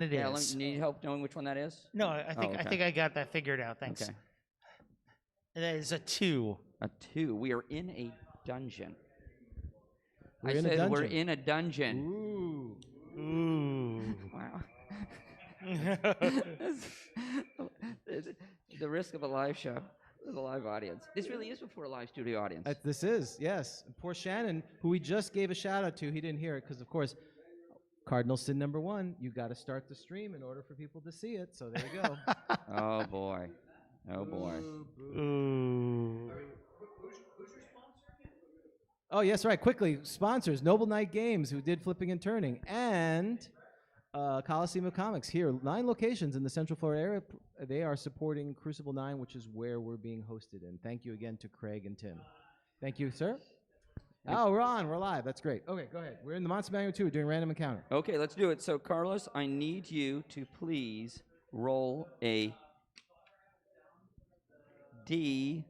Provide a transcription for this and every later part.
It is. Need help knowing which one that is? No, I think I got that figured out. Thanks. Okay. That is a 2. A 2. We are in a dungeon. We're in a dungeon. We're in a dungeon. Ooh. Wow. The risk of a live show with a live audience. This really is before a live studio audience. This is, yes. Poor Shannon, who we just gave a shout out to, he didn't hear it because, of course, cardinal sin number 1, you got to start the stream in order for people to see it. So there you go. Oh boy. Oh boy. Ooh. Oh, yes, right. Quickly, sponsors, Noble Knight Games, who did Flipping and Turning, and Coliseum of Comics here. 9 locations in the Central Florida area. They are supporting Crucible 9, which is where we're being hosted in. Thank you again to Craig and Tim. Thank you, sir. Oh, we're on. We're live. That's great. Okay, go ahead. We're in the Monster Manual 2. We're doing random encounter. Okay, let's do it. So, Carlos, I need you to please roll a D.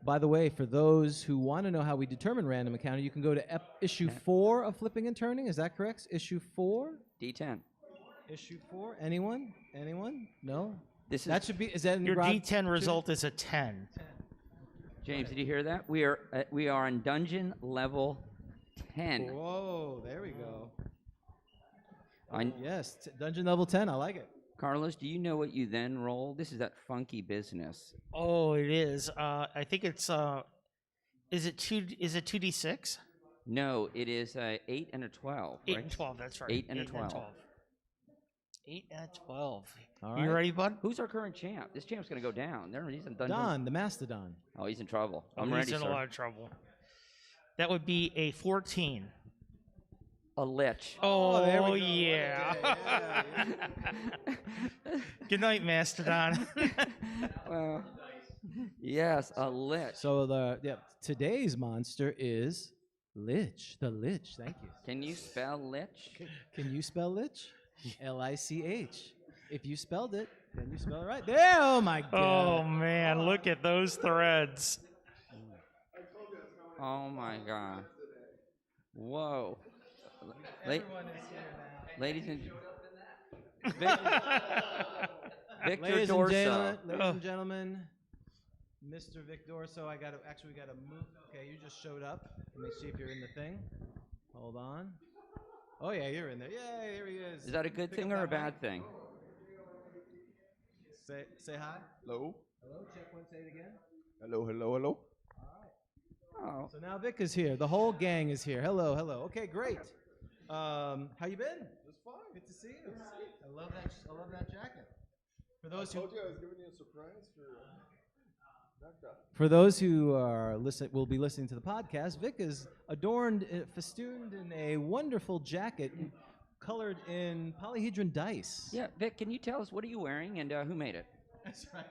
By the way, for those who want to know how we determine random encounter, you can go to issue 4 of Flipping and Turning. Is that correct? Issue 4? D10. Issue 4? Anyone? Anyone? No? That should be, is that in Your D10 result is a 10. James, did you hear that? We are on dungeon level 10. Whoa, there we go. Yes, dungeon level 10. I like it. Carlos, do you know what you then roll? This is that funky business. Oh, it is. I think it's is it 2d6? No, it is 8 and a 12. 8 right? and 12, that's right. 8 and a 12. 8 and a 12. All You right. ready, bud? Who's our current champ? This champ's going to go down. He's in dungeon. Don, the Mastodon. Oh, he's in trouble. I'm He's ready, in sir. a lot of trouble. That would be a 14. A lich. Oh, there we go. yeah. Yeah. Good night, Mastodon. Well, yes, a lich. So today's monster is Lich. The Lich. Thank you. Can you spell lich? Can you spell Lich? Lich. If you spelled it, then you spell it right. There. Oh my God. Oh man, look at those threads. Oh my God. Whoa. Everyone is here now. Ladies and Victor Ladies Dorso. and gentlemen, Mr. Vic Dorso, we got to move. Okay, you just showed up. Let me see if you're in the thing. Hold on. Oh yeah, you're in there. Yay, here he is. Is that a good Pick thing up or a that bad mic. thing? Say hi. Hello. Hello. Check one. Say it again. Hello, hello, hello. Oh. So now Vic is here. The whole gang is here. Hello, hello. Okay, great. How you been? It's fine. Good to see you. I love that jacket. For I those who told you I was giving you a surprise for GROGTALK. For those who are will be listening to the podcast, Vic is adorned, festooned in a wonderful jacket colored in polyhedron dice. Yeah, Vic, can you tell us what are you wearing and who made it? That's right.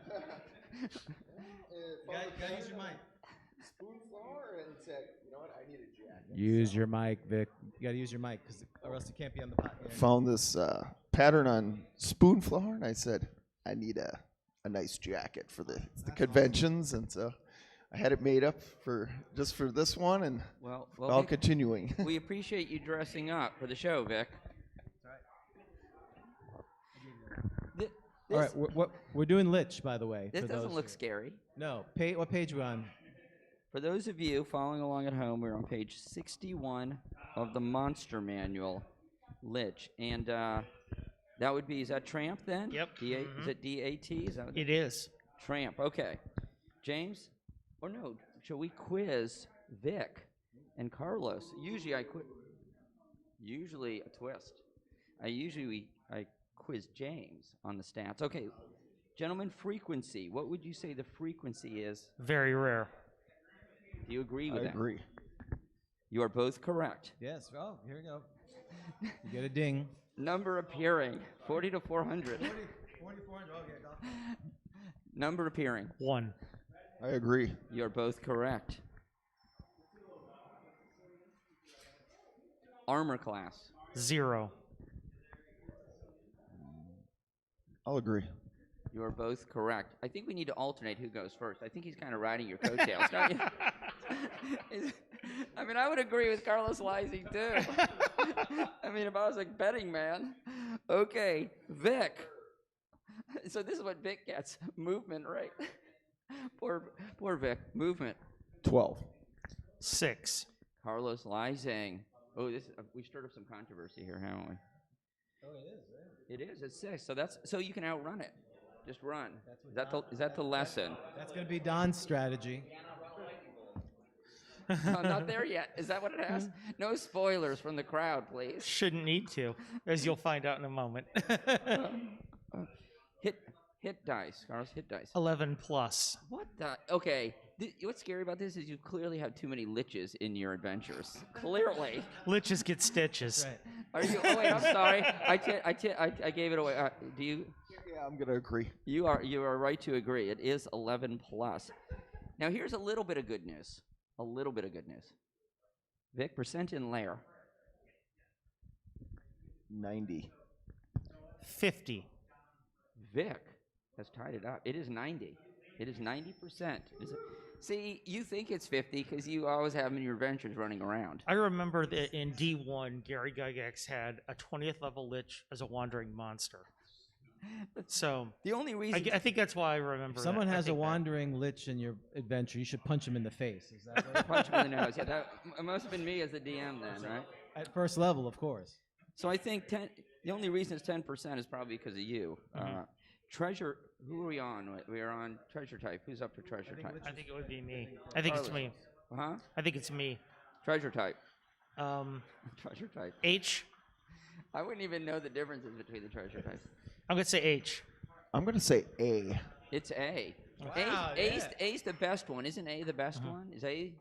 Gotta use your mic. Spoon flour and said, you know what, I need a jacket. Use your mic, Vic. You gotta use your mic, or else you can't be on the podcast. Found this pattern on spoon flour, and I said, I need a nice jacket for the conventions, and so I had it made up just for this one, and Well, all Vic, continuing. we appreciate you dressing up for the show, Vic. All right, we're doing Lich, by the way. This for doesn't those look who- scary. No. What page are we on? For those of you following along at home, we're on page 61 of the Monster Manual, Lich. And that would be, is that Tramp then? Yep. Is it D-A-T? Is that what It is. Tramp, okay. James? Or no, shall we quiz Vic and Carlos? Usually a twist. I quiz James on the stats. Okay, gentlemen, frequency. What would you say the frequency is? Very rare. Do you agree with I that? agree. You are both correct. Yes. Oh, here we go. You get a ding. Number appearing, 40 to 400. 4,400. Okay, go. Number appearing. 1. I agree. You're both correct. Armor class. 0. I'll agree. You are both correct. I think we need to alternate who goes first. I think he's kind of riding your coattails, don't you? I mean, I would agree with Carlos Lysing, too. I mean, if I was a betting man. Okay, Vic. So this is what Vic gets. Movement, right? Poor Vic. Movement. 12. 6. Carlos Lysing. Oh, we stirred up some controversy here, haven't we? Oh, it is. It is. It's 6. So you can outrun it. Just run. Is that the lesson? That's going to be Don's strategy. No, not there yet. Is that what it has? No spoilers from the crowd, please. Shouldn't need to, as you'll find out in a moment. Hit dice, Carlos. Hit dice. 11 plus. What the? Okay. What's scary about this is you clearly have too many liches in your adventures. Clearly. Liches get stitches. Right. Are you? Oh wait, I'm sorry. I gave it away. Do you? Yeah, I'm gonna agree. You are right to agree. It is 11 plus. Now here's a little bit of good news. A little bit of good news. Vic, percent in layer. 90. 50. Vic has tied it up. It is 90. It is 90%. See, you think it's 50 because you always have them in your adventures running around. I remember that in D1, Gary Gygax had a 20th level lich as a wandering monster. So The only reason I think that's why I remember. If someone that. I has a think that. wandering lich in your adventure, you should punch him in the face. Is that right? punch him in the nose. Yeah, that must have been me as the DM then, right? At first level, of course. So I think the only reason it's 10% is probably because of you. Treasure. Who are we on? We are on treasure type. Who's up for treasure type? I think it would be me. I think it's me. Huh? I think it's me. Treasure type. Um, Treasure type. H. I wouldn't even know the differences between the treasure types. I'm gonna say H. I'm gonna say A. It's A. Wow, A's the best one. Isn't A the best one? Is A?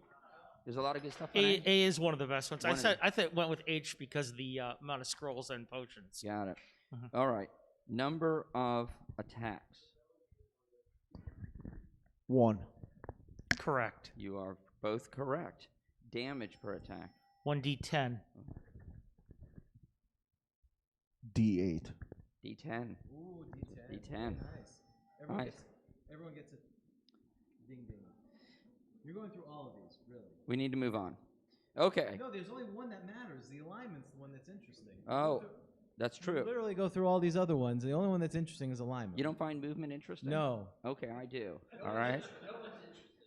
There's a lot of good stuff on A is one of the best ones. One of I went with H because of the amount of scrolls and potions. Got it. All right. Number of attacks. 1. Correct. You are both correct. Damage per attack. 1d10. D8. D10. Ooh, D10. Nice. Nice. Everyone gets a ding ding. You're going through all of these, really. We need to move on. Okay. No, there's only one that matters. The alignment's the one that's interesting. Oh, that's You true. literally go through all these other ones. The only one that's interesting is alignment. You don't find movement interesting? No. Okay, I do. All right.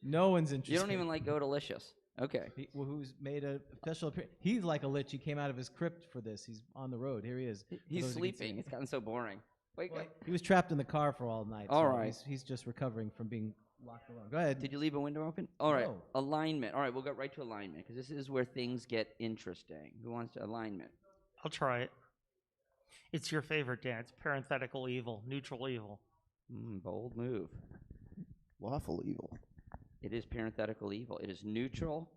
No one's interested. You don't even like Go Delicious. Okay. Who's made a special appearance. He's like a lich. He came out of his crypt for this. He's on the road. Here he is. For He's those who can see. sleeping. It's gotten so boring. Wake up. He was trapped in the car for all night. All so right. He's just recovering from being locked alone. Go ahead. Did you leave a window open? All right. No. Alignment. All right, we'll go right to alignment because this is where things get interesting. Who wants to alignment? I'll try it. It's your favorite, Dan. It's parenthetical evil, neutral evil. Bold move. Lawful evil. It is parenthetical evil. It is neutral,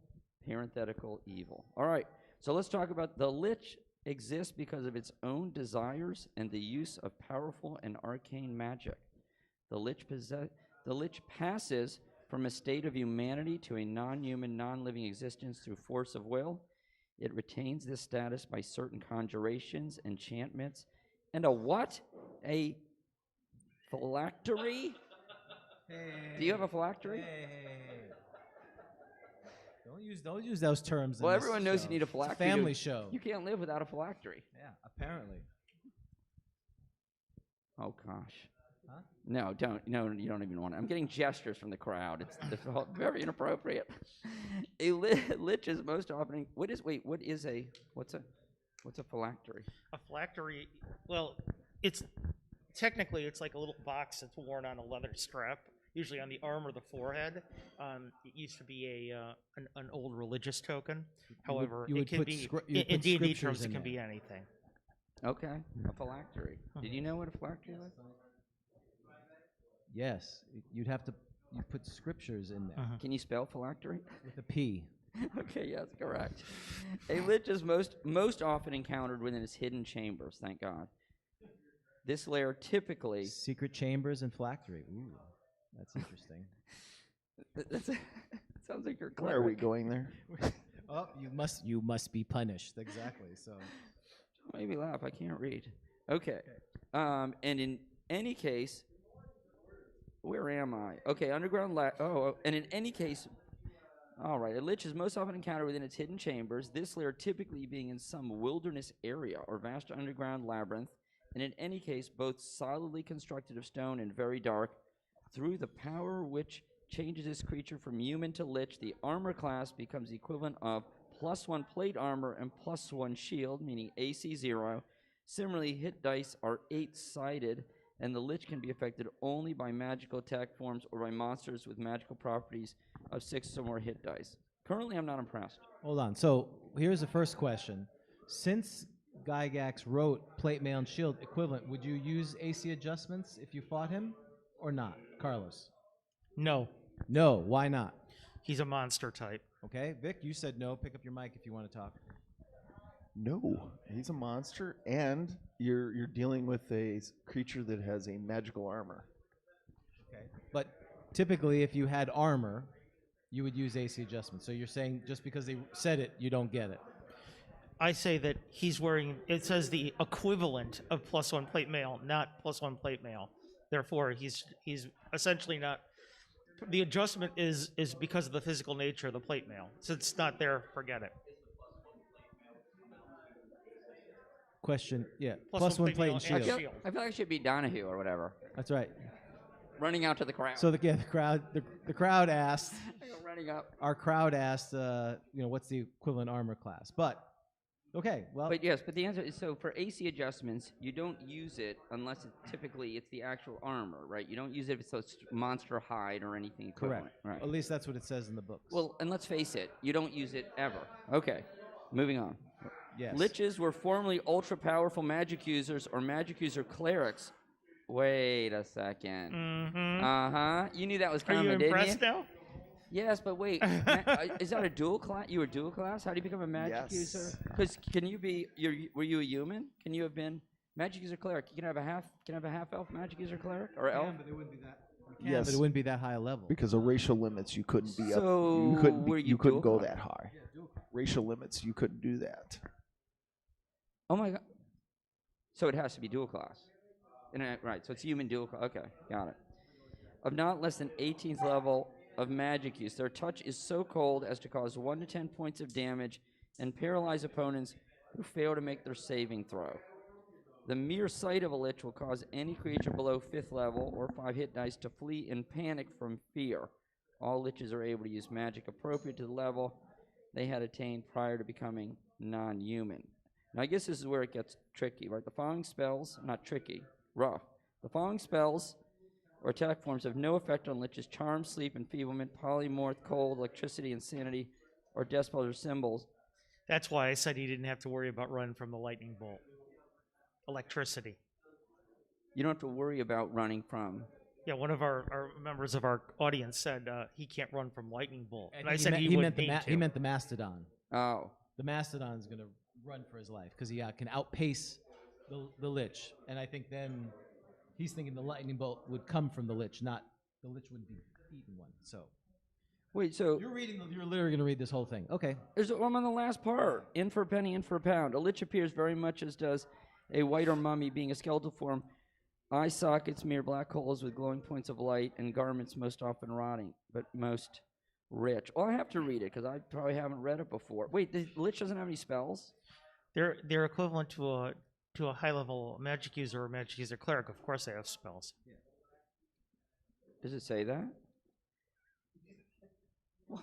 parenthetical evil. All right. So let's talk about the lich exists because of its own desires and the use of powerful and arcane magic. The lich passes from a state of humanity to a non-human, non-living existence through force of will. It retains this status by certain conjurations, enchantments, and a what? A phylactery? Hey, Do you have a phylactery? Hey. Don't use those terms. Well, in this everyone knows show. you need a It's phylactery. family show. You can't live without a phylactery. Yeah, apparently. Oh gosh. Huh? No, don't. No, you don't even want it. I'm getting gestures from the crowd. It's all very inappropriate. A lich is most often. What's a phylactery? A phylactery, well, it's technically it's like a little box that's worn on a leather strap, usually on the arm or the forehead. It used to be an old religious token. However, you it would can put be you would in put D&D scriptures terms. It in can there. be anything. Okay, a phylactery. Did you know what a phylactery was? Yes, you'd have to. You put scriptures in there Can you spell phylactery? with a P. Okay, yes, correct. A lich is most often encountered within its hidden chambers. Thank God. This layer typically. Secret chambers and phylactery. Ooh, that's interesting. Sounds like you're Why clever. are we going there? Oh, you must be punished. Exactly. So. Don't make me laugh. I can't read. Okay. And in any case, where am I? Okay, underground. And in any case, All right. A lich is most often encountered within its hidden chambers, this lair typically being in some wilderness area or vast underground labyrinth, and in any case, both solidly constructed of stone and very dark. Through the power which changes this creature from human to lich, the armor class becomes the equivalent of +1 plate armor and +1 shield, meaning AC 0. Similarly, hit dice are 8-sided, and the lich can be affected only by magical attack forms or by monsters with magical properties of 6 or more hit dice. Currently, I'm not impressed. Hold on. So here's the first question. Since Gygax wrote plate mail and shield equivalent, would you use AC adjustments if you fought him or not? Carlos? No, No. Why not? he's a monster type. Okay. Vic, you said no. Pick up your mic if you want to talk. No, he's a monster, and you're dealing with a creature that has a magical armor. Okay. But typically, if you had armor, you would use AC adjustments. So you're saying just because they said it, you don't get it. I say that he's wearing, it says the equivalent of +1 plate mail, not +1 plate mail. Therefore, he's essentially not, the adjustment is because of the physical nature of the plate mail. Since it's not there, forget it. Question, yeah. Plus one +1 plate and plate mail shield. and I feel like it should be Donahue or whatever, That's right. running out to the crowd. So the crowd asked, Running up. our crowd asked, what's the equivalent armor class? But okay, well, But yes, but the answer is, so for AC adjustments, you don't use it unless it's the actual armor, right? You don't use it if it's a monster hide or anything equivalent. correct. Right. At least that's what it says in the books. Well, and let's face it, you don't use it ever. Okay, moving on. yes. Liches were formerly ultra-powerful magic users or magic user clerics. Wait a second. Mm-hmm. Uh-huh. You knew that was Are you coming, didn't you? impressed now? Yes, but wait. Is that a dual class? You were dual class? How do you become a magic Yes. user? Because can you be? Were you a human? Can you have been magic user cleric? You can have a half elf magic user cleric or elf. but it wouldn't be that. Yes. But it wouldn't be that high a level. Because of racial limits, you couldn't be So up. You couldn't. were you couldn't dual go class? that high. Racial limits, you couldn't do that. Oh my god. So it has to be dual class. Right. So it's human dual class. Okay, got it. Of not less than 18th level of magic use, their touch is so cold as to cause 1 to 10 points of damage and paralyze opponents who fail to make their saving throw. The mere sight of a lich will cause any creature below 5th level or 5 hit dice to flee in panic from fear. All liches are able to use magic appropriate to the level they had attained prior to becoming non-human. Now, I guess this is where it gets tricky, right? The following spells, not tricky, rough. The following spells or attack forms have no effect on liches: charm, sleep, enfeeblement, polymorph, cold, electricity, insanity, or death spells or symbols. That's why I said he didn't have to worry about running from the lightning bolt. Electricity. You don't have to worry about running from. Yeah, one of our members of our audience said he can't run from lightning bolt. And I said meant, he he would meant the need to. he meant the mastodon. Oh. The mastodon's going to run for his life because he can outpace the lich, and I think then he's thinking the lightning bolt would come from the lich, not the lich would be eating one. So Wait, so you're literally going to read this whole thing. Okay. I'm on the last part. In for a penny, in for a pound. A lich appears very much as does a white or mummy, being a skeletal form. Eye sockets, mere black holes with glowing points of light, and garments most often rotting, but most rich. Well, I have to read it because I probably haven't read it before. Wait, the lich doesn't have any spells? They're equivalent to a high level magic user or magic user cleric. Of course, they have spells. Does it say that? What?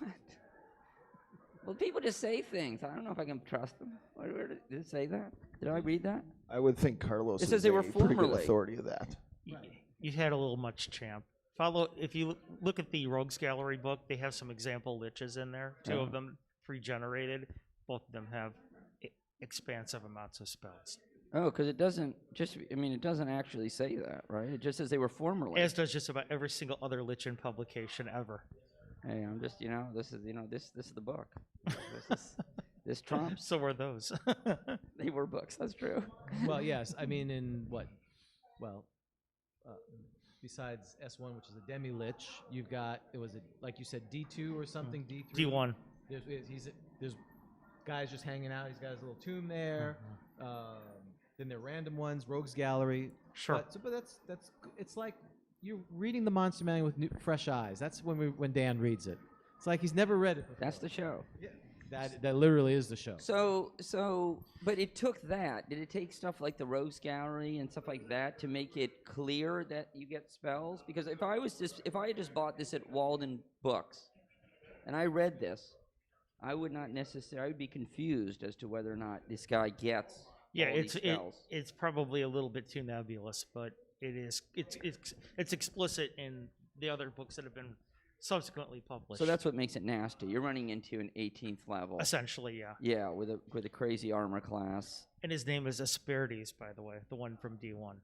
Well, people just say things. I don't know if I can trust them. Where did it say that? Did I read that? I would think Carlos It is says they were a pretty good formerly. authority of that. You had a little much, champ. If you look at the Rogues Gallery book, they have some example liches in there. Two of them pre-generated. Both of them have expansive amounts of spells. Oh, because it doesn't it doesn't actually say that, right? It just says they were formerly. As does just about every single other lich in publication ever. Hey, I'm just, this is the book. This trumps. So are those. They were books, that's true. Well, yes. I mean, in what? Well, besides S1, which is a demi lich, you've got like you said, D2 or something, D3. D1. There's guys just hanging out. He's got his little tomb there. Then there are random ones, Rogues Gallery. Sure. But it's like you're reading the Monster Manual with fresh eyes. That's when Dan reads it. It's like he's never read it before. That's the show. Yeah, that literally is the show. But it took that. Did it take stuff like the Rogues Gallery and stuff like that to make it clear that you get spells? Because if I had just bought this at Walden Books, and I read this, I would not necessarily. I would be confused as to whether or not this guy gets. Yeah, all these spells. it's probably a little bit too nebulous, but it's explicit in the other books that have been subsequently published. So that's what makes it nasty. You're running into an 18th level. Essentially, yeah. Yeah, with a crazy armor class. And his name is Asperities, by the way, the one from D1.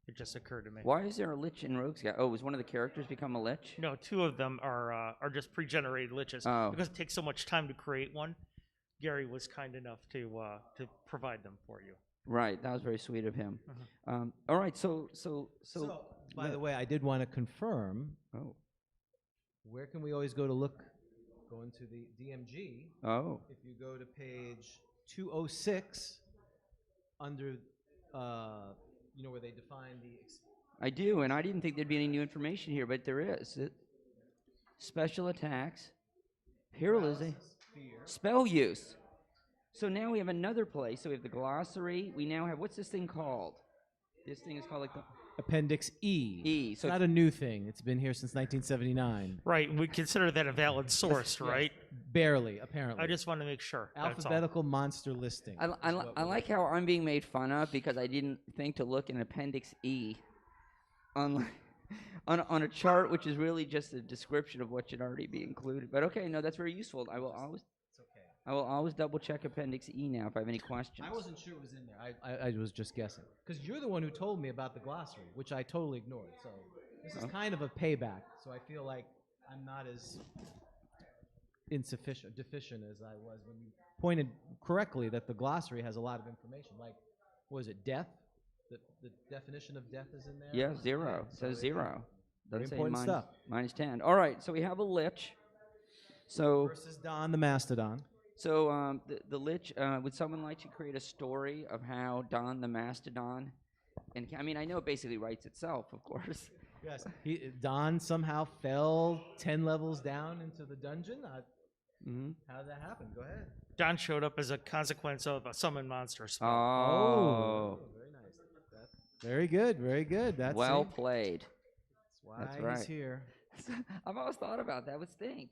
It just occurred to me. Why is there a lich in Rogues Gallery? Oh, was one of the characters become a lich? No, two of them are just pre-generated liches. Oh. Because it takes so much time to create one, Gary was kind enough to provide them for you. Right, that was very sweet of him. All right, so by the way, I did want to confirm. Oh. Where can we always go to look? Go into the DMG. Oh. If you go to page 206, under, where they define the. I do, and I didn't think there'd be any new information here, but there is. Special attacks, paralyzing, spell use. So now we have another place. So we have the glossary. We now have, what's this thing called? This thing is called like the Appendix E. E. It's not a new thing. It's been here since 1979. Right, and we consider that a valid source, right? Barely, apparently. I just want to make sure. that's all. Alphabetical monster listing. I like how I'm being made fun of because I didn't think to look in Appendix E on a chart, which is really just a description of what should already be included. But okay, no, that's very useful. I will always double check Appendix E now if I have any questions. I wasn't sure it was in there. I was just guessing. Because you're the one who told me about the glossary, which I totally ignored. So this is kind of a payback. So I feel like I'm not as deficient as I was when you pointed correctly that the glossary has a lot of information. Like, what is it, death? The definition of death is in there? Yeah, 0. It says 0. Very Doesn't say important stuff. minus 10. All right, so we have a lich. So versus Don the Mastodon. So the lich, would someone like to create a story of how Don the Mastodon, and I mean, I know it basically writes itself, of course. Yes. Don somehow fell 10 levels down into the dungeon. How did that happen? Go ahead. Don showed up as a consequence of a summon monster spell. Oh. Very nice. Very good. Very good. That's well played. That's why right. he's here. I've always thought about that. Would think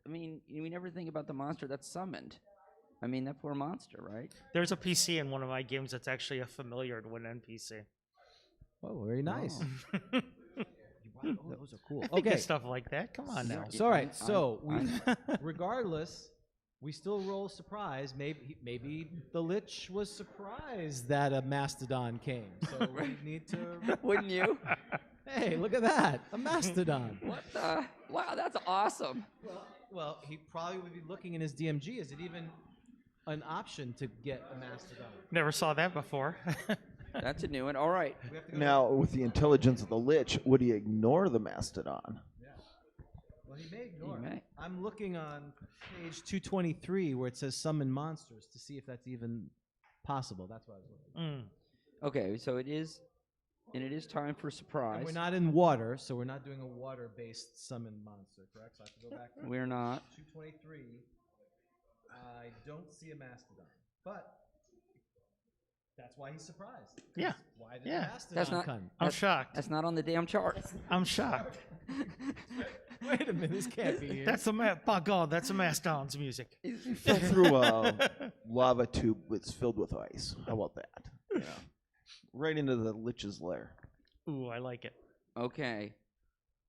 we never think about the monster that's summoned. I mean, that poor monster, right? There's a PC in one of my games that's actually a familiar to an NPC. Oh, very nice. Those are cool. Okay, stuff like that. Come on now. So, all right. So, regardless, we still roll surprise. Maybe the lich was surprised that a mastodon came. So we need to. Wouldn't you? Hey, look at that! A mastodon. What the? Wow, that's awesome. Well, he probably would be looking in his DMG. Is it even an option to get a mastodon? Never saw that before. That's a new one. All right. Now, with the intelligence of the lich, would he ignore the mastodon? Yeah. Well, he may ignore it. may. I'm looking on page 223 where it says summon monsters to see if that's even possible. That's what I was looking. Okay, so it is. And it is time for surprise. And we're not in water, so we're not doing a water-based summon monster, correct? So I have to go back to We're not. 223. I don't see a mastodon, but that's why he's surprised. Yeah. Why did the mastodon That's not. come? I'm shocked. That's not on the damn chart. I'm shocked. Wait a minute, this can't be here. That's by God, that's a Mastodon's music. He fell through a lava tube that's filled with ice. How about that? Yeah. Right into the lich's lair. Ooh, I like it. Okay.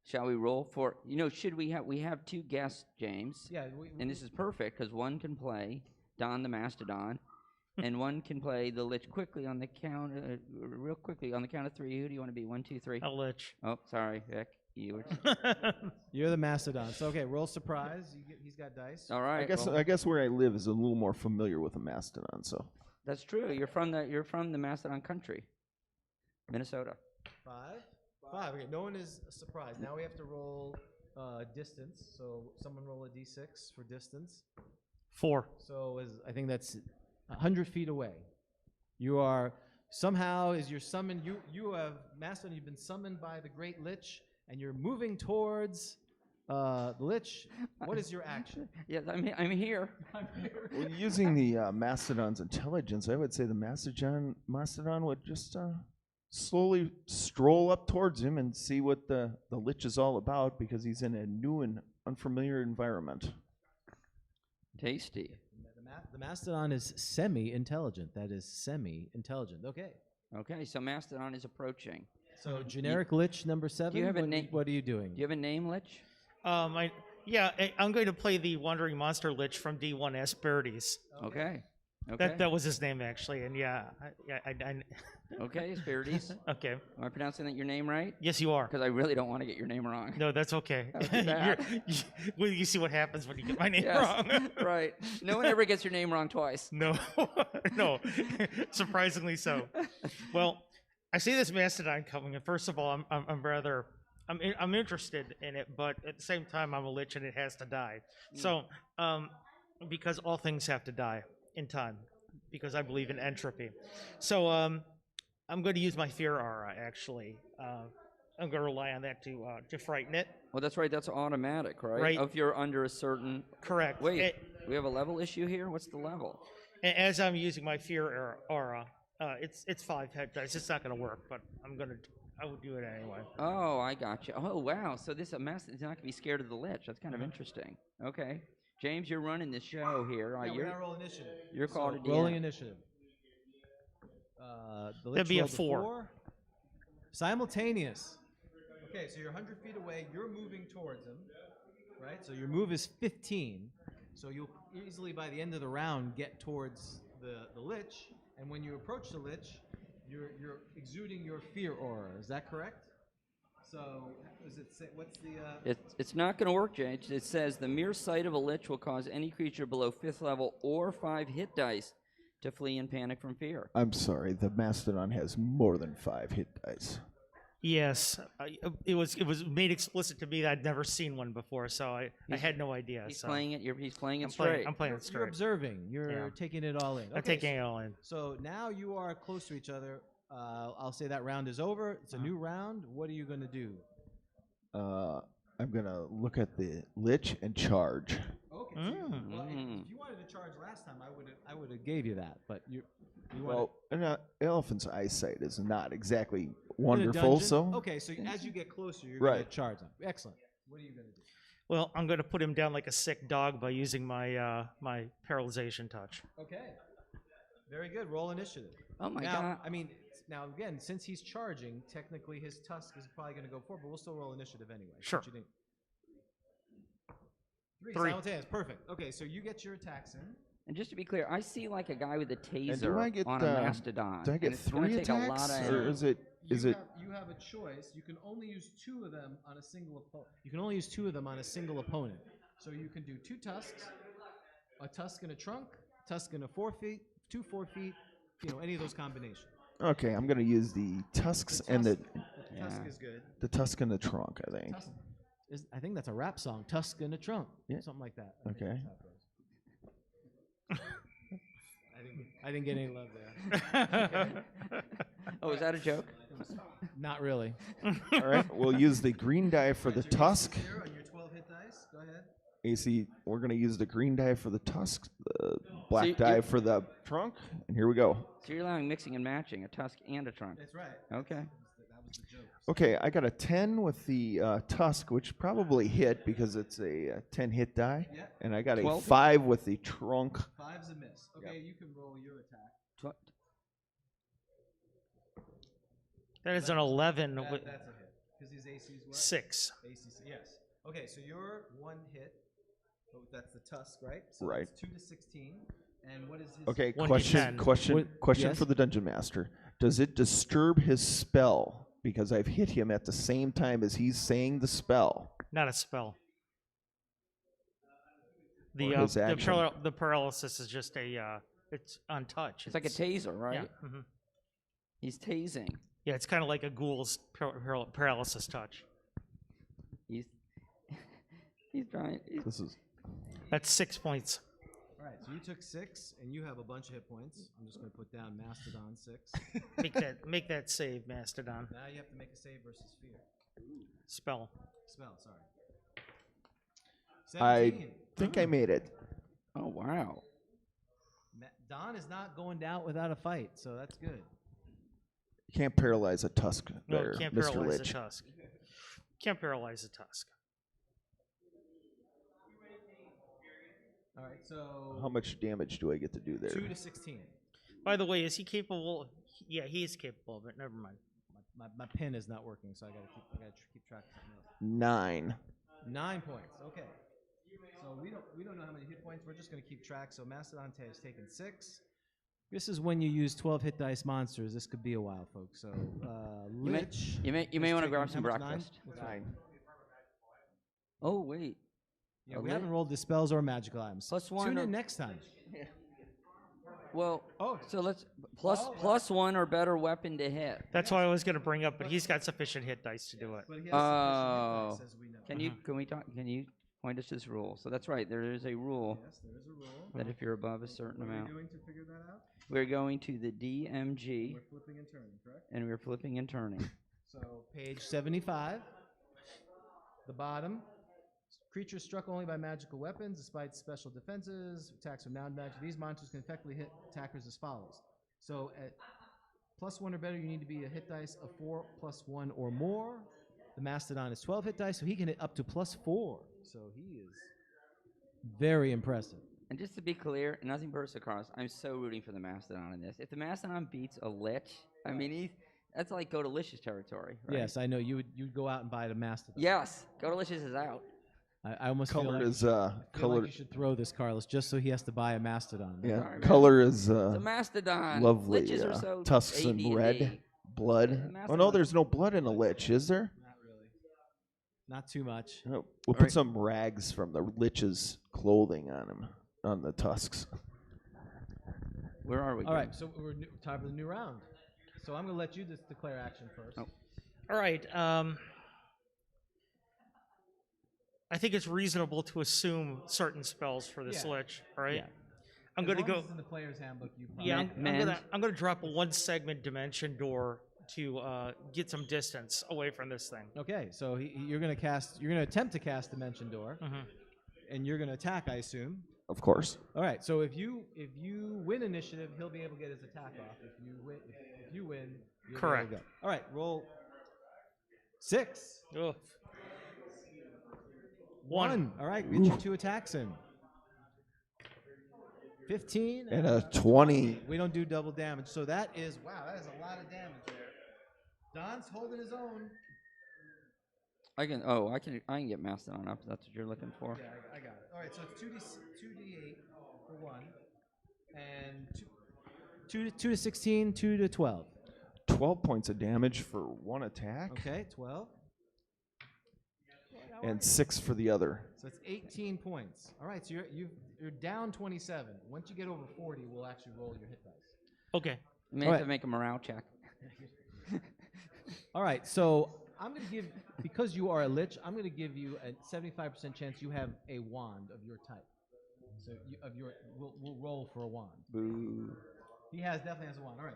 Shall we roll for? Should we have two guests, James? Yeah. And this is perfect because one can play Don the Mastodon, and one can play the lich quickly on the count, real quickly on the count of 3. Who do you want to be? 1, 2, 3. A lich. Oh, sorry, Vic. You were. You're the mastodon. So okay, roll surprise. He's got dice. All right. I guess where I live is a little more familiar with a mastodon. So That's true. You're from the Mastodon country, Minnesota. 5. Okay, no one is surprised. Now we have to roll distance. So someone roll a d6 for distance. 4. So I think that's 100 feet away. You are somehow as you're summoned. You have Mastodon. You've been summoned by the Great Lich, and you're moving towards the Lich, what is your action? Yes, I'm here. Well, using the Mastodon's intelligence, I would say the Mastodon would just slowly stroll up towards him and see what the Lich is all about, because he's in a new and unfamiliar environment. Tasty. The Mastodon is semi-intelligent. That is semi-intelligent. Okay. Okay, so Mastodon is approaching. So generic Lich number 7. Do you have a name? What are you doing? Do you have a name, Lich? I'm going to play the Wandering Monster Lich from D1 Asperities. Okay. Okay. That was his name, actually, and Okay, Asperities. Okay. Am I pronouncing your name right? Yes, you are. Because I really don't want to get your name wrong. No, that's okay. bad. Well, you see what happens when you get my name Yes, wrong. right. No one ever gets your name wrong twice. No, no, surprisingly so. Well, I see this Mastodon coming, and first of all, I'm interested in it, but at the same time, I'm a Lich, and it has to die. So, because all things have to die in time, because I believe in entropy. So, I'm going to use my fear aura. Actually, I'm going to rely on that to frighten it. Well, that's right. That's automatic, right? Right. If you're under a certain. Correct. Wait, we have a level issue here. What's the level? As I'm using my fear aura, it's 5 head dice. It's not going to work, but I would do it anyway. Oh, I got you. Oh, wow. So this is not going to be scared of the Lich. That's kind of interesting. Okay. James, you're running the show here. We're going to roll initiative. You're called at the rolling end. initiative. The Lich That'd be a rolled 4. Simultaneous. Okay, so you're 100 feet away. You're moving towards him, right? So your move is 15. So you'll easily, by the end of the round, get towards the Lich. And when you approach the Lich, you're exuding your fear aura. Is that correct? So, does it say, what's the... It's not going to work, James. It says the mere sight of a Lich will cause any creature below 5th level or 5 hit dice to flee in panic from fear. I'm sorry, the Mastodon has more than 5 hit dice. Yes, it was made explicit to me that I'd never seen one before, so I had no idea. He's so playing it. He's playing it I'm straight. playing it You're straight. observing. You're Yeah. taking it all in. I'm taking it all in. So now you are close to each other. I'll say that round is over. It's a new round. What are you going to do? I'm going to look at the Lich and charge. Okay. Mm. If you wanted to charge last time, I would have gave you that. But you Well, an elephant's eyesight is not exactly in a wonderful, dungeon? so... Okay, so as you get closer, you're going to Right. charge them. Excellent. What are you going to do? Well, I'm going to put him down like a sick dog by using my my paralyzation touch. Okay. Very good. Roll initiative. Oh, my now, God. I mean, now again, since he's charging, technically his tusk is probably going to go forward, but we'll still roll initiative anyway. since Sure. you didn't- Three. 3. Simultaneous. Perfect. Okay, so you get your attacks in. And just to be clear, I see like a guy with a And do taser I get, on a mastodon. do I and get it's gonna 3 take a lot attacks, of or is it... You have a choice. You can only use 2 of them on a single opponent. You can only use 2 of them on a single opponent. So you can do 2 tusks, a tusk and a trunk, tusk and a 4 feet, 2 4 feet. Any of those combinations. Okay, I'm going to use the tusks and the tusk Yeah. is good. tusk and the trunk, I think. Tusk I think that's a rap song. Tusk and a trunk. Yeah. Something like that. I think Okay. that's how it goes. I didn't get any love there. Oh, is that a joke? Not really. All right, we'll use the green die for the tusk. Here on your 12 hit dice. Go ahead. AC, we're going to use the green die for the tusk, the black you- die for the trunk, and here we go. So you're allowing mixing and matching, a tusk and a trunk. That's right. Okay. That was the joke. Okay, I got a 10 with the tusk, which probably hit because it's a 10 hit die. Yeah. And I got a 12? 5 with the trunk. 5's a miss. Okay, you can roll your attack. That is an 11 with That's a hit. Because his AC's what? 6. AC's, yes. Okay, so your 1 hit. Oh, that's the tusk, right? So Right. That's 2 to 16. And what is his? Okay, 1d10. question What- yes? for the dungeon master. Does it disturb his spell because I've hit him at the same time as he's saying the spell? Not a spell. Or his action. The paralysis is just it's untouched. It's like a taser, right? Yeah. Mhm. He's tasing. Yeah, it's kind of like a ghoul's paralysis touch. He's he's trying. This is That's 6 points. All right, so you took 6, and you have a bunch of hit points. I'm just going to put down Mastodon 6. Make that save, Mastodon. Now you have to make a save versus fear. Spell. Spell, sorry. 17. think I made it. Oh, wow. Don is not going down without a fight, so that's good. You can't paralyze a tusk No, there, you can't Mr. paralyze Lich. a tusk. Can't paralyze a tusk. All right, so How much damage do I get to do there? 2 to 16. By the way, is he capable? Yeah, he is capable of it. Never mind. My pin is not working, so I gotta keep track of something else. 9. 9 points. Okay. So we don't know how many hit points. We're just gonna keep track. So Mastodon has taken 6. This is when you use 12 hit dice monsters. This could be a while, folks. So Lich. You may has want to taken grab some how much? 9? breakfast. What's right? 9. Oh, wait. Yeah, A we haven't lit- rolled dispels or magical items. +1 Tune or- in next time. Well, Oh. so let's Oh, +1 or better weapon to hit. That's what I was going to bring up, but he's got sufficient hit dice to do it. But he has Oh. sufficient hit dice, as we know. Can you point us this rule? So that's right. There is a rule Yes, there is a rule. that if you're above a certain What are amount, we doing to figure that out? we're going to the DMG We're flipping and turning, correct? and we're flipping and turning. So page 75, the bottom. Creatures struck only by magical weapons, despite special defenses, attacks from non-magic. These monsters can effectively hit attackers as follows. So at +1 or better, you need to be a hit dice of 4 +1 or more. The Mastodon is 12 hit dice, so he can hit up to +4. So he is very impressive. And just to be clear, nothing bursts across. I'm so rooting for the Mastodon in this. If the Mastodon beats a Lich, I mean, that's like go to Lich's territory, right? Yes, I know. You'd go out and buy the Mastodon. Yes, go to Lich's is out. I almost feel Color like, is feel color. like you should throw this, Carlos, just so he has to buy a Mastodon. Yeah, Sorry, man. color is It's a Mastodon. lovely. Liches are so Tusks and AD&D. red, blood. Oh no, Mastodon. there's no blood in a lich, is there? Not really. Not too much. No, we'll put some rags from the lich's clothing on him, on the tusks. Where are we? All Greg? right, so we're time for the new round. So I'm going to let you just declare action first. Oh. All right. I think it's reasonable to assume certain spells for this Yeah. Lich, right? Yeah. I'm As going to long go. as it's in the player's handbook. You probably Yeah, Mend. I'm gonna drop a 1 segment dimension door to get some distance away from this thing. Okay, so you're going to attempt to cast Dimension Door, Mhm. and you're going to attack, I assume. Of course. All right, so if you win initiative, he'll be able to get his attack off. If you win, you'll Correct. be able to go. All right, roll 6. Ugh. 1. All right, get your 2 attacks in. 15 And a 20. We don't do double damage, so that is a lot of damage there. Don's holding his own. I can get Mastodon up. If that's what you're looking for. Yeah, I got it. All right, so it's 2d8 for 1, and 2 to 16, 2 to 12. 12 points of damage for one attack, Okay, 12. and 6 for the other. So it's 18 points. All right, so you're down 27. Once you get over 40, we'll actually roll your hit dice. Okay. You may All have right. to make a morale check. All right, so I'm going to give, because you are a lich, I'm going to give you a 75% chance you have a wand of your type. So we'll roll for a wand. Boo. He definitely has a wand. All right.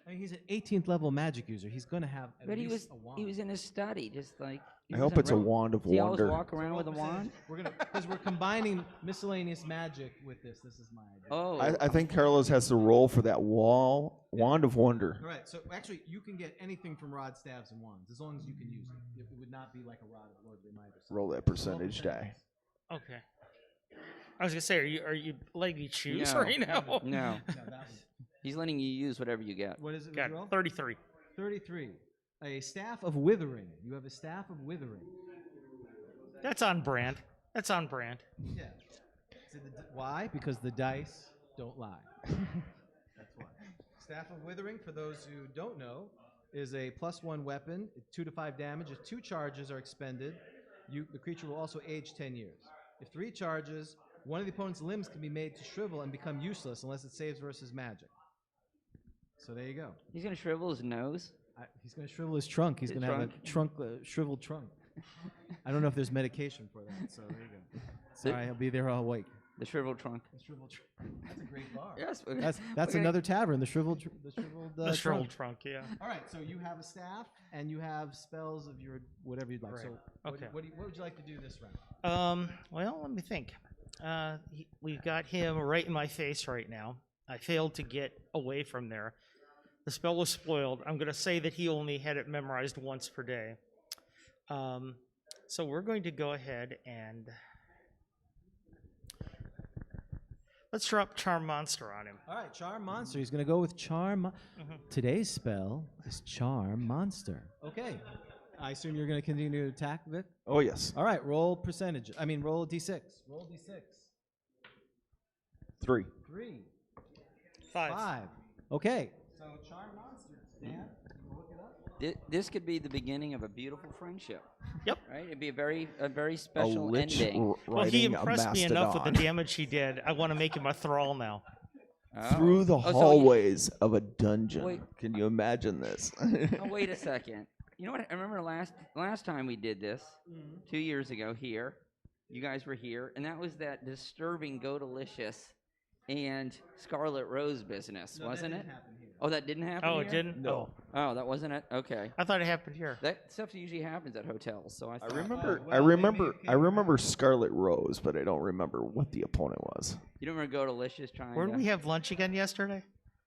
I mean, he's an 18th level magic user. He's going to have at But least a wand. he was in his study, just like. I hope it's a wand of Does he always wonder. walk around with a wand? Because we're combining miscellaneous magic with this. This is my idea. Oh. I think Carlos has to roll for that wand of wonder. All right, so actually, you can get anything from rod, staves, and wands, as long as you can use it. It would not be like a rod of lordly might or something. Roll that percentage die. Okay. I was gonna say, are you letting me choose No. right now? No. No, that one. He's letting you use whatever you get. What is it? Got Roll? 33. 33. A staff of withering. You have a staff of withering. That's on brand. That's on brand. Yeah. Why? Because the dice don't lie. That's why. Staff of Withering, for those who don't know, is a +1 weapon, 2 to 5 damage. If 2 charges are expended, the creature will also age 10 years. If 3 charges, one of the opponent's limbs can be made to shrivel and become useless unless it saves versus magic. So there you go. He's gonna shrivel his nose. He's going to shrivel his trunk. He's His going to have a shriveled trunk. I don't know if there's medication for that, so there you go. Sorry, I'll be there all week. The shriveled trunk. That's a great bar. Yes. That's we're another tavern. The shriveled. The shriveled. The shriveled trunk. trunk, yeah. All right. So you have a staff and you have spells of your whatever you'd like. Right. So Okay. what would you like to do this round? Well, let me think. We've got him right in my face right now. I failed to get away from there. The spell was spoiled. I'm going to say that he only had it memorized once per day. So we're going to go ahead and let's drop Charm Monster on him. All right, Charm Monster. He's going to go with Charm. Today's spell is Charm Monster. Okay. I assume you're going to continue to attack, Vic? Oh, yes. All right, roll percentage. Roll a d6. Roll d6. 3. 3. 5. Okay. So Charm Monster. Dan, you look it up? This could be the beginning of a beautiful friendship. Yep. Right? It'd be a very A special lich ending. Well, he riding a impressed me enough with the mastodon damage he did. I want to make him a thrall now. through the Oh, so you- hallways of a dungeon. Wait. Can you imagine this? Oh, wait a second. You know what? I remember last time we did this, 2 years ago here. You guys were here, and that was that disturbing Go-Delicious and Scarlet Rose business, wasn't it? Oh, that didn't happen. Oh, here? it didn't? No. Oh, that wasn't it. Okay. I thought it happened here. That stuff usually happens at hotels, so I I thought, remember Scarlet Rose, but I don't remember what the opponent was. You don't remember Go-Delicious trying Where to? did we have lunch again yesterday?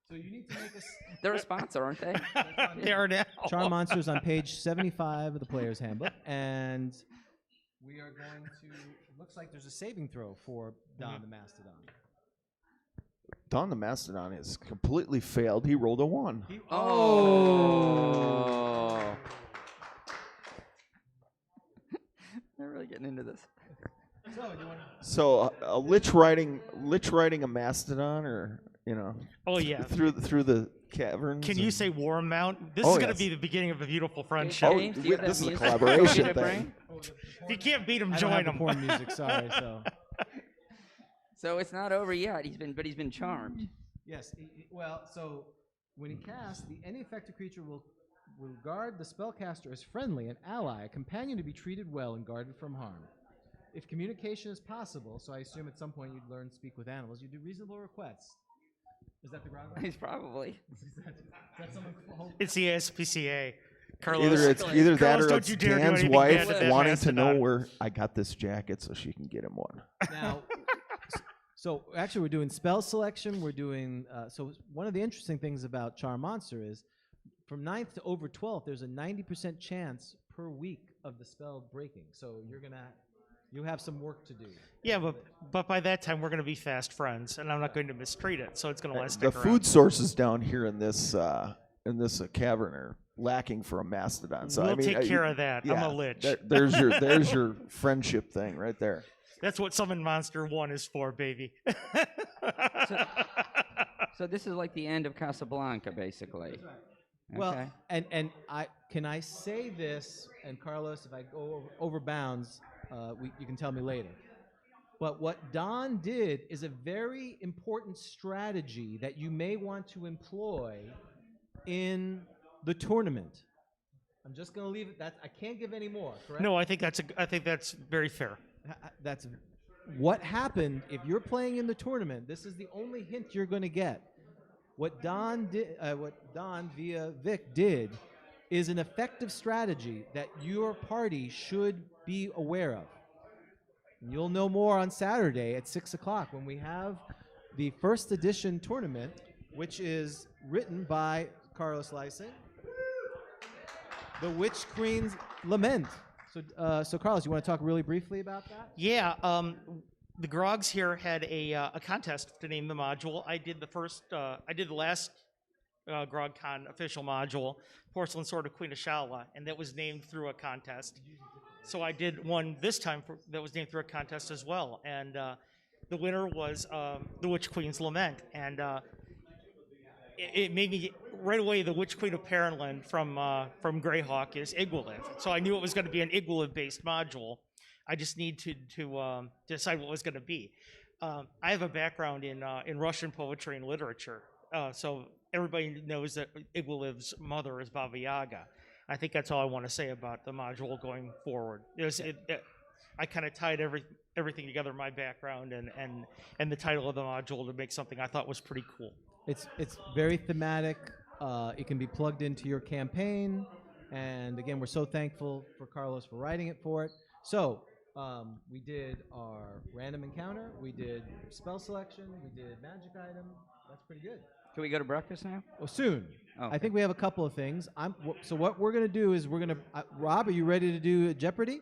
So you need to make us. They're a sponsor, aren't they? They are now. Charm Monster's on page 75 of the Player's Handbook, and we are going to. It looks like there's a saving throw for Don the Mastodon. Don the Mastodon has completely failed. He rolled a 1. Oh. They're really getting into this. So you want So a lich riding a mastodon, or Oh, yeah. through the caverns. Can you and- say War Mount? This Oh, is going to yes. be the beginning of a beautiful friendship. Oh, James, do you have that this is a music? collaboration to thing. bring? If you can't beat him, I don't join have the him. porn music. Sorry. So So it's not over yet. He's been charmed. yes. Well, so when he casts, any effective creature will regard the spellcaster as friendly, an ally, a companion to be treated well and guarded from harm. If communication is possible, so I assume at some point you'd learn to speak with animals, you do reasonable requests. Is that the ground? He's probably. Is that someone called? It's the ASPCA. Carlos. Either that Carlos, or don't it's you dare do Dan's anything wife bad to that wanting to know mastodon. where I got this jacket so she can get him one. Now, so actually, we're doing spell selection. We're doing so. One of the interesting things about Charm Monster is, from 9th to over 12th, there's a 90% chance per week of the spell breaking. So you have some work to do. Yeah, but by that time, we're going to be fast friends, and I'm not going to mistreat it, so it's going to last. The food sources down here in this cavern are lacking for a mastodon. So We'll I mean, take care of that. I'm yeah, a lich. there's your friendship thing right there. That's what Summon Monster 1 is for, baby. So this is like the end of Casablanca, basically. Well, Okay. and I say this, and Carlos, if I go over bounds, you can tell me later. But what Don did is a very important strategy that you may want to employ in the tournament. I'm just going to leave it. I can't give any more. Correct? No, I think that's very fair. That's what happened if you're playing in the tournament. This is the only hint you're going to get. What Don via Vic did is an effective strategy that your party should be aware of. And you'll know more on Saturday at 6 o'clock when we have the first edition tournament, which is written by Carlos Lysing, The Witch Queen's Lament. So Carlos, you want to talk really briefly about that? Yeah, the Grogs here had a contest to name the module. I did the last Grogcon official module, Porcelain Sword of Queen Ashala, and that was named through a contest. So I did one this time that was named through a contest as well, and the winner was the Witch Queen's Lament, and it made me right away. The Witch Queen of Perrinland from Greyhawk is Igwaliv, so I knew it was going to be an Igwaliv-based module. I just need to decide what it was going to be. I have a background in Russian poetry and literature, so everybody knows that Igwaliv's mother is Baba Yaga. I think that's all I want to say about the module going forward. I kind of tied everything together, my background and the title of the module, to make something I thought was pretty cool. It's very thematic. It can be plugged into your campaign, and again, we're so thankful for Carlos for writing it for it. So we did our random encounter, we did spell selection, we did magic item. That's pretty good. Can we go to breakfast now? Well, soon. Oh, I think we have a couple of things. So what we're gonna do is Rob, are you ready to do Jeopardy?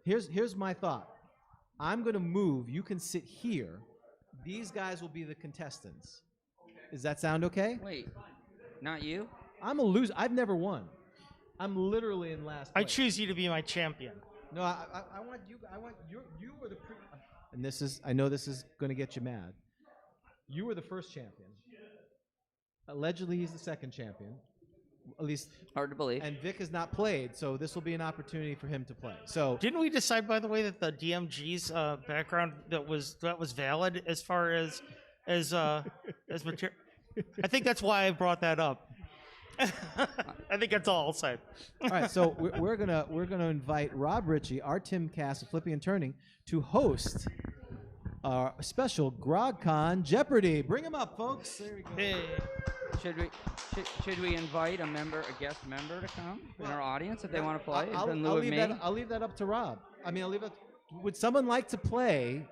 Here's my thought. I'm gonna move. You can sit here. These guys will be the contestants. Does that sound okay? Wait, not you? I'm a loser. I've never won. I'm literally in last I place. choose you to be my champion. No, I want you. I want you were the and this is. I know this is going to get you mad. You were the first champion. Allegedly, he's the second champion. At least. Hard to believe. And Vic has not played, so this will be an opportunity for him to play. So. Didn't we decide, by the way, that the DMG's background that was valid as far as material? I think that's why I brought that up. I think that's all I'll say. All right, so we're gonna invite Rob Ritchie, our Tim Cass of Flipping and Turning, to host our special GrogCon Jeopardy. Bring him up, folks. There we go. Hey. Should we invite a guest member to come in our audience if they want to play? I'll leave that up to Rob. I mean, would someone like to play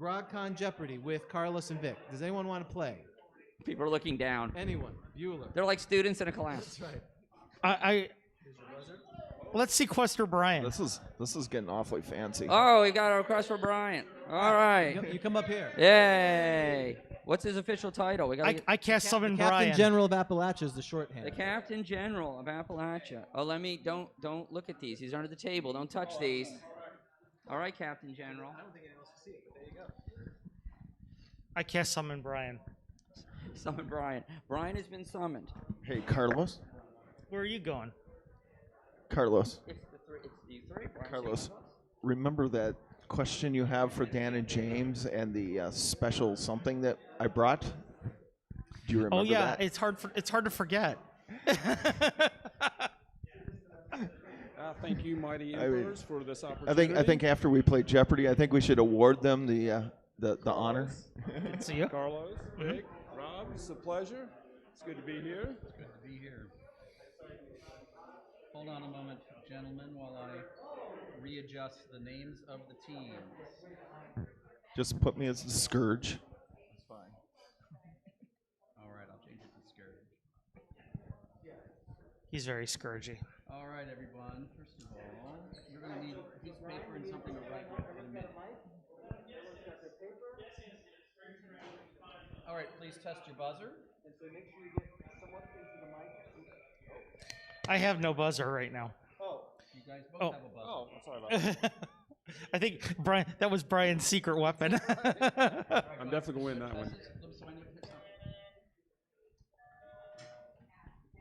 GrogCon Jeopardy with Carlos and Vic? Does anyone want to play? People are looking down. Anyone? Bueller. They're like students in a class. That's right. Let's sequester Brian. This is getting awfully fancy. Oh, we got a request for Brian. All right. You come up here. Yay. What's his official title? We got I cast summon Captain Brian. General of Appalachia is the shorthand. the Captain General of Appalachia. Oh, don't look at these. These are under the table. Don't touch these. All right, Captain General. I don't think anyone else can see it, but there you go. I cast summon Brian. Summon Brian. Brian has been summoned. Hey, Carlos. Where are you going? Carlos. It's the three. Brian's Carlos. here with us. Remember that question you have for Dan and James and the special something that I brought? Do you remember Oh yeah, that? it's hard to forget. Thank you, mighty emperors, for this I opportunity. think after we play Jeopardy, I think we should award them the honor. Good to see you. Carlos, Vic, Rob, it's a pleasure. It's good to be here. It's good to be here. Hold on a moment, gentlemen, while I readjust the names of the teams. Just put me as the scourge. That's fine. All right, I'll change it to Scourge. He's very scourgy. All right, everyone. First of all, you're going to need a piece of paper and something to write with in a minute. All right, please test your buzzer. And so make sure you get somewhat into the mic. I have no buzzer right now. You guys both have a buzzer. Oh, I'm sorry about that. I think that was Brian's secret weapon. I'm definitely going to win that one. So I need to pick something.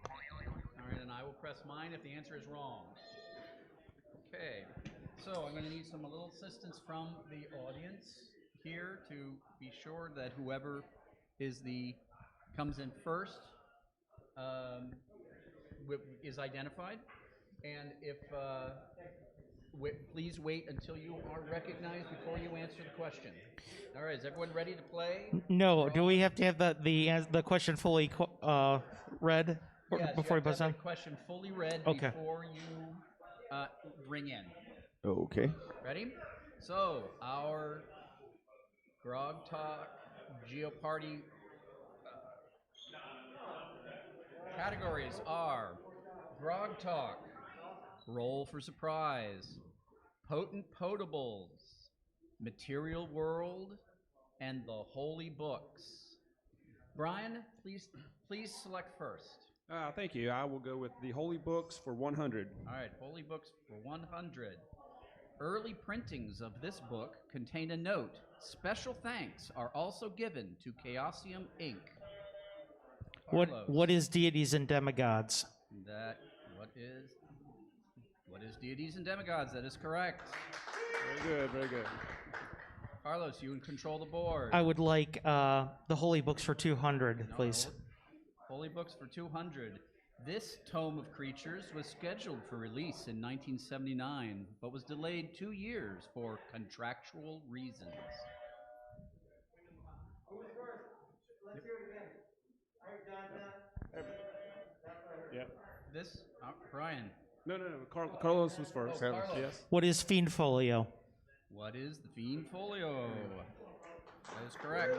All right, and I will press mine if the answer is wrong. Okay, so I'm going to need some little assistance from the audience here to be sure that whoever comes in first is identified, and if please wait until you are recognized before you answer the question. All right, is everyone ready to play? No, do we have to have the question fully read Yes, before we you have buzz to have on? the question fully read Okay. before you ring in. Okay. Ready? So, our GROGTALK Geoparty categories are GROGTALK, Roll for Surprise, Potent Potables, Material World, and the Holy Books. Brian, please select first. Thank you. I will go with the Holy Books for 100. All right, Holy Books for 100. Early printings of this book contain a note. Special thanks are also given to Chaosium Inc. Carlos. What is deities and demigods? What is deities and demigods? That is correct. Very good, very good. Carlos, you control the board. I would like the holy books for 200, please. Holy Books for 200. This tome of creatures was scheduled for release in 1979, but was delayed 2 years for contractual reasons. Yeah. This, Brian, No. Carlos was first. Carlos. Yes. What is Fiend Folio? what is the Fiend Folio? That is correct.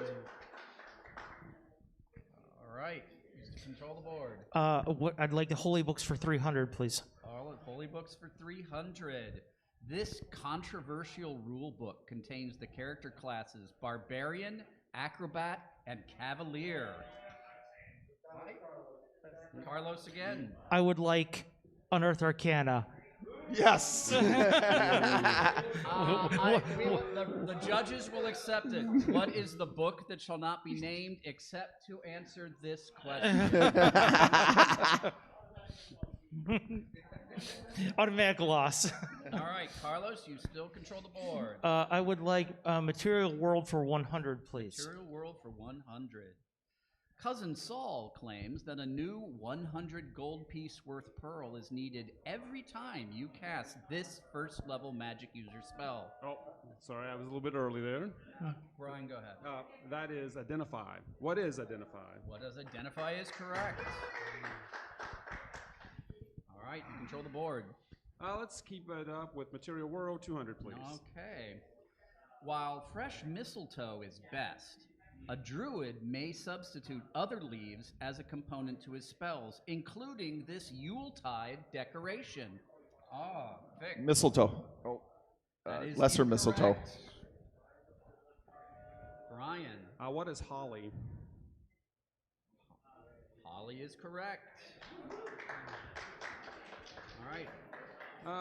All right, you control the board. I'd like the Holy Books for 300, please. All holy books for 300. This controversial rule book contains the character classes Barbarian, Acrobat, and Cavalier. Carlos again. I would like Unearthed Arcana. Yes. The judges will accept it. What is the book that shall not be named except to answer this question? Automatic loss. All right, Carlos, you still control the board. I would like Material World for 100, please. Material World for 100. Cousin Saul claims that a new 100 gold piece worth pearl is needed every time you cast this first level magic user spell. Oh, sorry, I was a little bit early there. Brian, go ahead. That is identify. What is identify? What does identify is correct. All right, you control the board. Let's keep it up with Material World 200, please. Okay. While fresh mistletoe is best, a druid may substitute other leaves as a component to his spells, including this Yuletide decoration. Vic. Mistletoe. Oh, That is lesser mistletoe. incorrect. Brian. What is holly? Holly is correct. All right.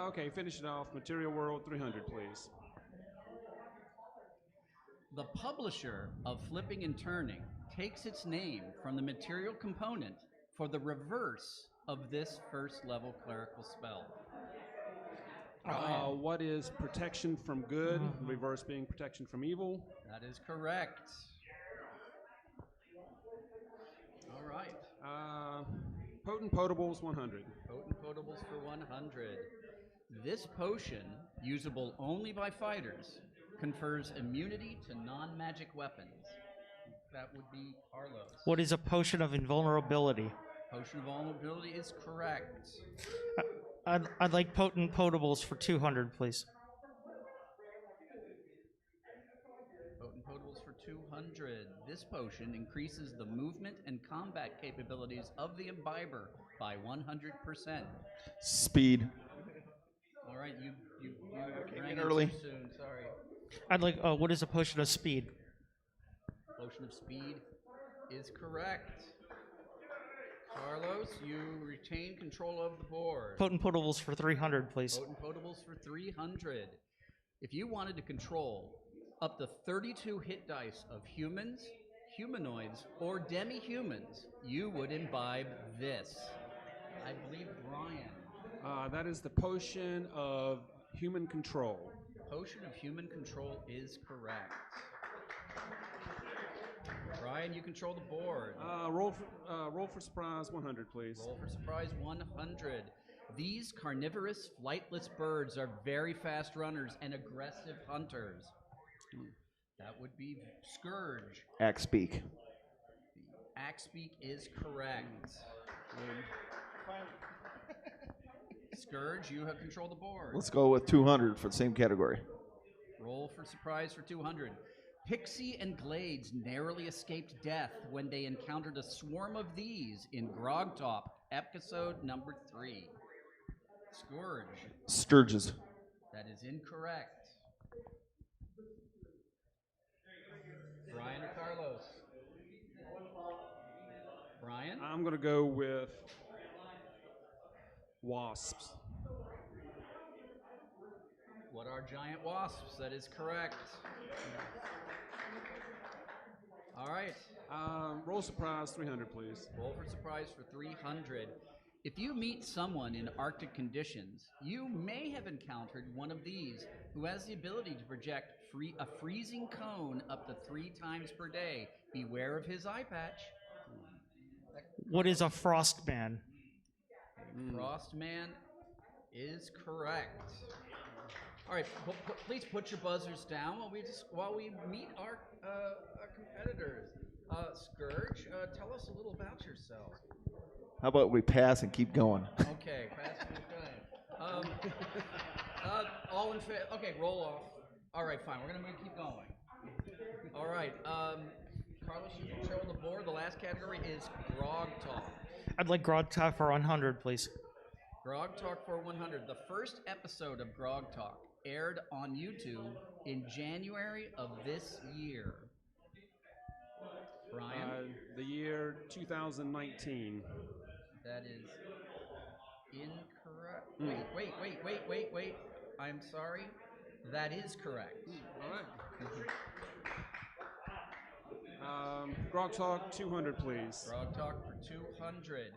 Okay, finish it off. Material World 300, please. The publisher of Flipping and Turning takes its name from the material component for the reverse of this first level clerical spell. What is protection from good? Reverse being protection from evil. That is correct. All right. Potent Potables 100. Potent Potables for 100. This potion, usable only by fighters, confers immunity to non-magic weapons. That would be Carlos. What is a Potion of Invulnerability? Potion of Vulnerability is correct. I'd like Potent Potables for 200, please. Potent Potables for 200. This potion increases the movement and combat capabilities of the imbiber by 100%. Speed. All right, you came rang in in early. too soon. Sorry. I'd like, what is a Potion of Speed? Potion of Speed is correct. Carlos, you retain control of the board. Potent Potables for 300, please. Potent Potables for 300. If you wanted to control up to 32 hit dice of humans, humanoids, or demi-humans, you would imbibe this. I believe Brian. That is the Potion of Human Control. Potion of Human Control is correct. Brian, you control the board. Roll for surprise 100, please. Roll for surprise 100. These carnivorous, flightless birds are very fast runners and aggressive hunters. That would be Scourge. Axe beak. Axebeak is correct. Scourge, you have control of the board. Let's go with 200 for the same category. Roll for surprise for 200. Pixie and Glades narrowly escaped death when they encountered a swarm of these in GROGTALK, episode number 3. Scourge. Sturges. That is incorrect. Brian or Carlos? Brian? I'm going to go with wasps. What are giant wasps? That is correct. All right. Roll surprise 300, please. Roll for surprise for 300. If you meet someone in Arctic conditions, you may have encountered one of these who has the ability to project a freezing cone up to 3 times per day. Beware of his eye patch. What is a Frostman? Frostman is correct. All right, please put your buzzers down while we meet our competitors. Scourge, tell us a little about yourself. How about we pass and keep going? Okay, pass and okay. All in favor? Okay, roll off. All right, fine. We're gonna keep going. All right, Carlos, you control the board. The last category is Grog Talk. I'd like GROGTALK for 100, please. Grog Talk for 100. The first episode of Grog Talk aired on YouTube in January of this year. Brian? The year 2019. That is incorrect. Wait. I'm sorry. That is correct. All right. Grog Talk 200, please. Grog Talk for 200.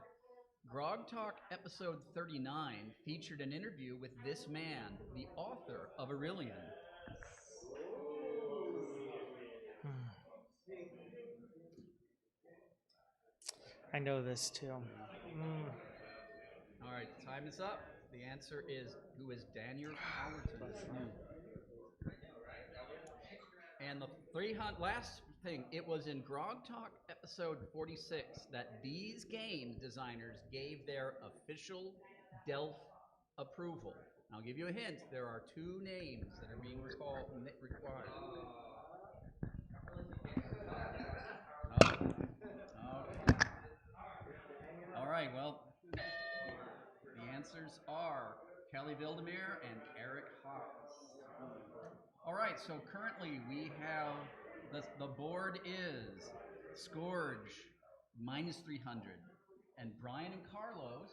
Grog Talk episode 39 featured an interview with this man, the author of Aurelian. I know this too. All right, time is up. The answer is, who is Daniel Collerton? And the 300 last thing, it was in Grog Talk episode 46 that these game designers gave their official Delph approval. And I'll give you a hint. There are 2 names that are being required. Okay. All right, well, the answers are Kelly Vildemir and Eric Haas. All right, so currently we have, the board is Scourge, minus 300, and Brian and Carlos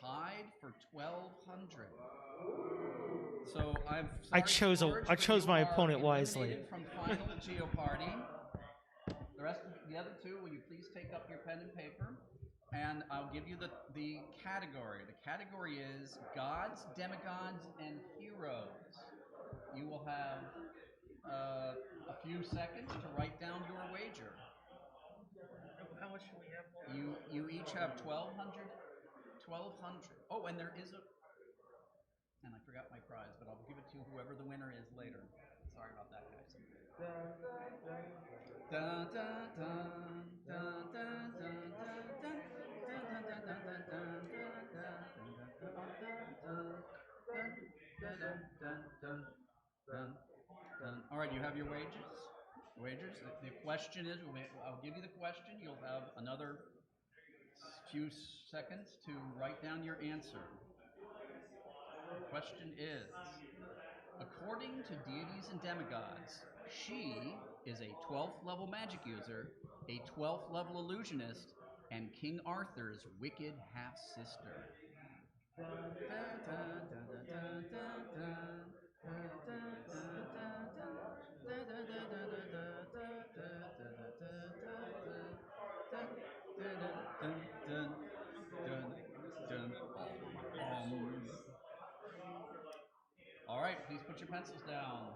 tied for 1,200. So I chose my opponent wisely. Eliminated from final Geopardy. The other 2, will you please take up your pen and paper? And I'll give you the category. The category is gods, demigods, and heroes. You will have a few seconds to write down your wager. How much do we have? You each have 1,200. Oh, and there is and I forgot my prize, but I'll give it to whoever the winner is later. Sorry about that, guys. Dun, dun, dun, dun, dun, dun, dun, all right, you have your wagers. The question is, I'll give you the question. You'll have another few seconds to write down your answer. The question is, according to deities and demigods, she is a 12th level magic user, a 12th level illusionist, and King Arthur's wicked half-sister. All right, please put your pencils down.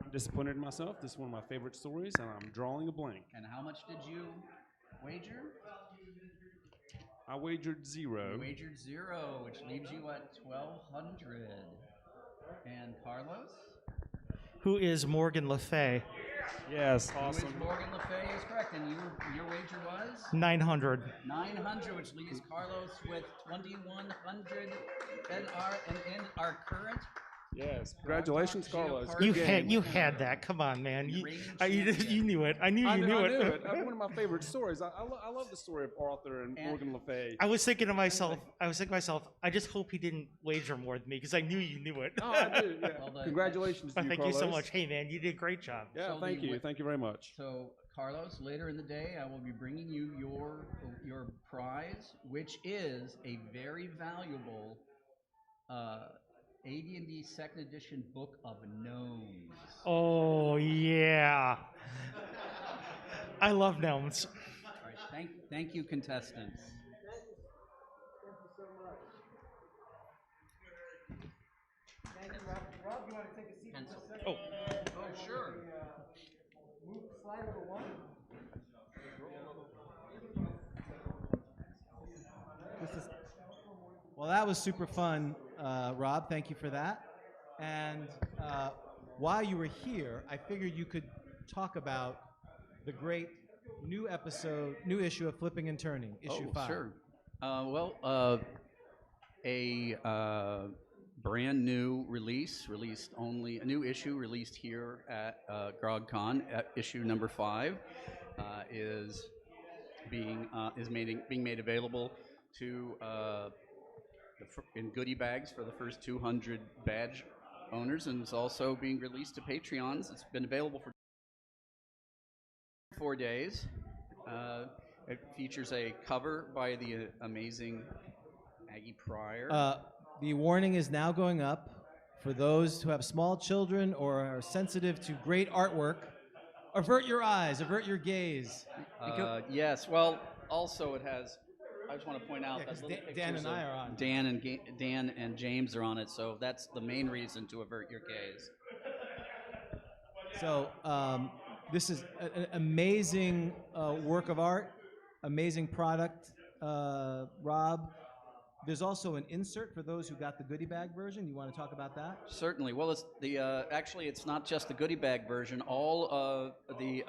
I'm disappointed in myself. This is one of my favorite stories, and I'm drawing a blank. And how much did you wager? I wagered 0. You wagered 0, which leaves you at 1,200. And Carlos? Who is Morgan Le Fay? Yes, awesome. Who is Morgan Le Fay is correct. And your wager was? 900. 900, which leaves Carlos with 2,100 and our current. Yes, congratulations, Carlos. You had that. Come on, man. You knew it. I knew you knew it. One of my favorite stories. I love the story of Arthur and Morgan Le Fay. I was thinking to myself, I just hope he didn't wager more than me because I knew you knew it. Oh, I do. Yeah. Well, congratulations to you, thank Carlos. you so much. Hey, man, you did a great job. Yeah, So thank you. Thank you very much. So, Carlos, later in the day, I will be bringing you your prize, which is a very valuable AD&D Second Edition Book of Gnomes. Oh yeah, I love gnomes. All right, thank you, contestants. Thank you, Rob. Rob, you want to take a seat for a second? Oh, sure. Move slide number 1. Well, that was super fun, Rob. Thank you for that. And while you were here, I figured you could talk about the great new issue of Flipping and Turning, issue 5. Sure. A brand new released only a new issue released here at GrogCon. Issue number 5 is being made available to in goodie bags for the first 200 badge owners, and it's also being released to Patreons. It's been available for 4 days. It features a cover by the amazing Aggie Pryor. The warning is now going up for those who have small children or are sensitive to great artwork. Avert your eyes, avert your gaze. Yes. Well, also it has. I just want to point out Yeah, that 'cause little Dan pictures and of I are on. Dan and James are on it, so that's the main reason to avert your gaze. So this is an amazing work of art, amazing product, Rob. There's also an insert for those who got the goodie bag version. You want to talk about that? Certainly. Well, it's the actually it's not just the goodie bag version. All of the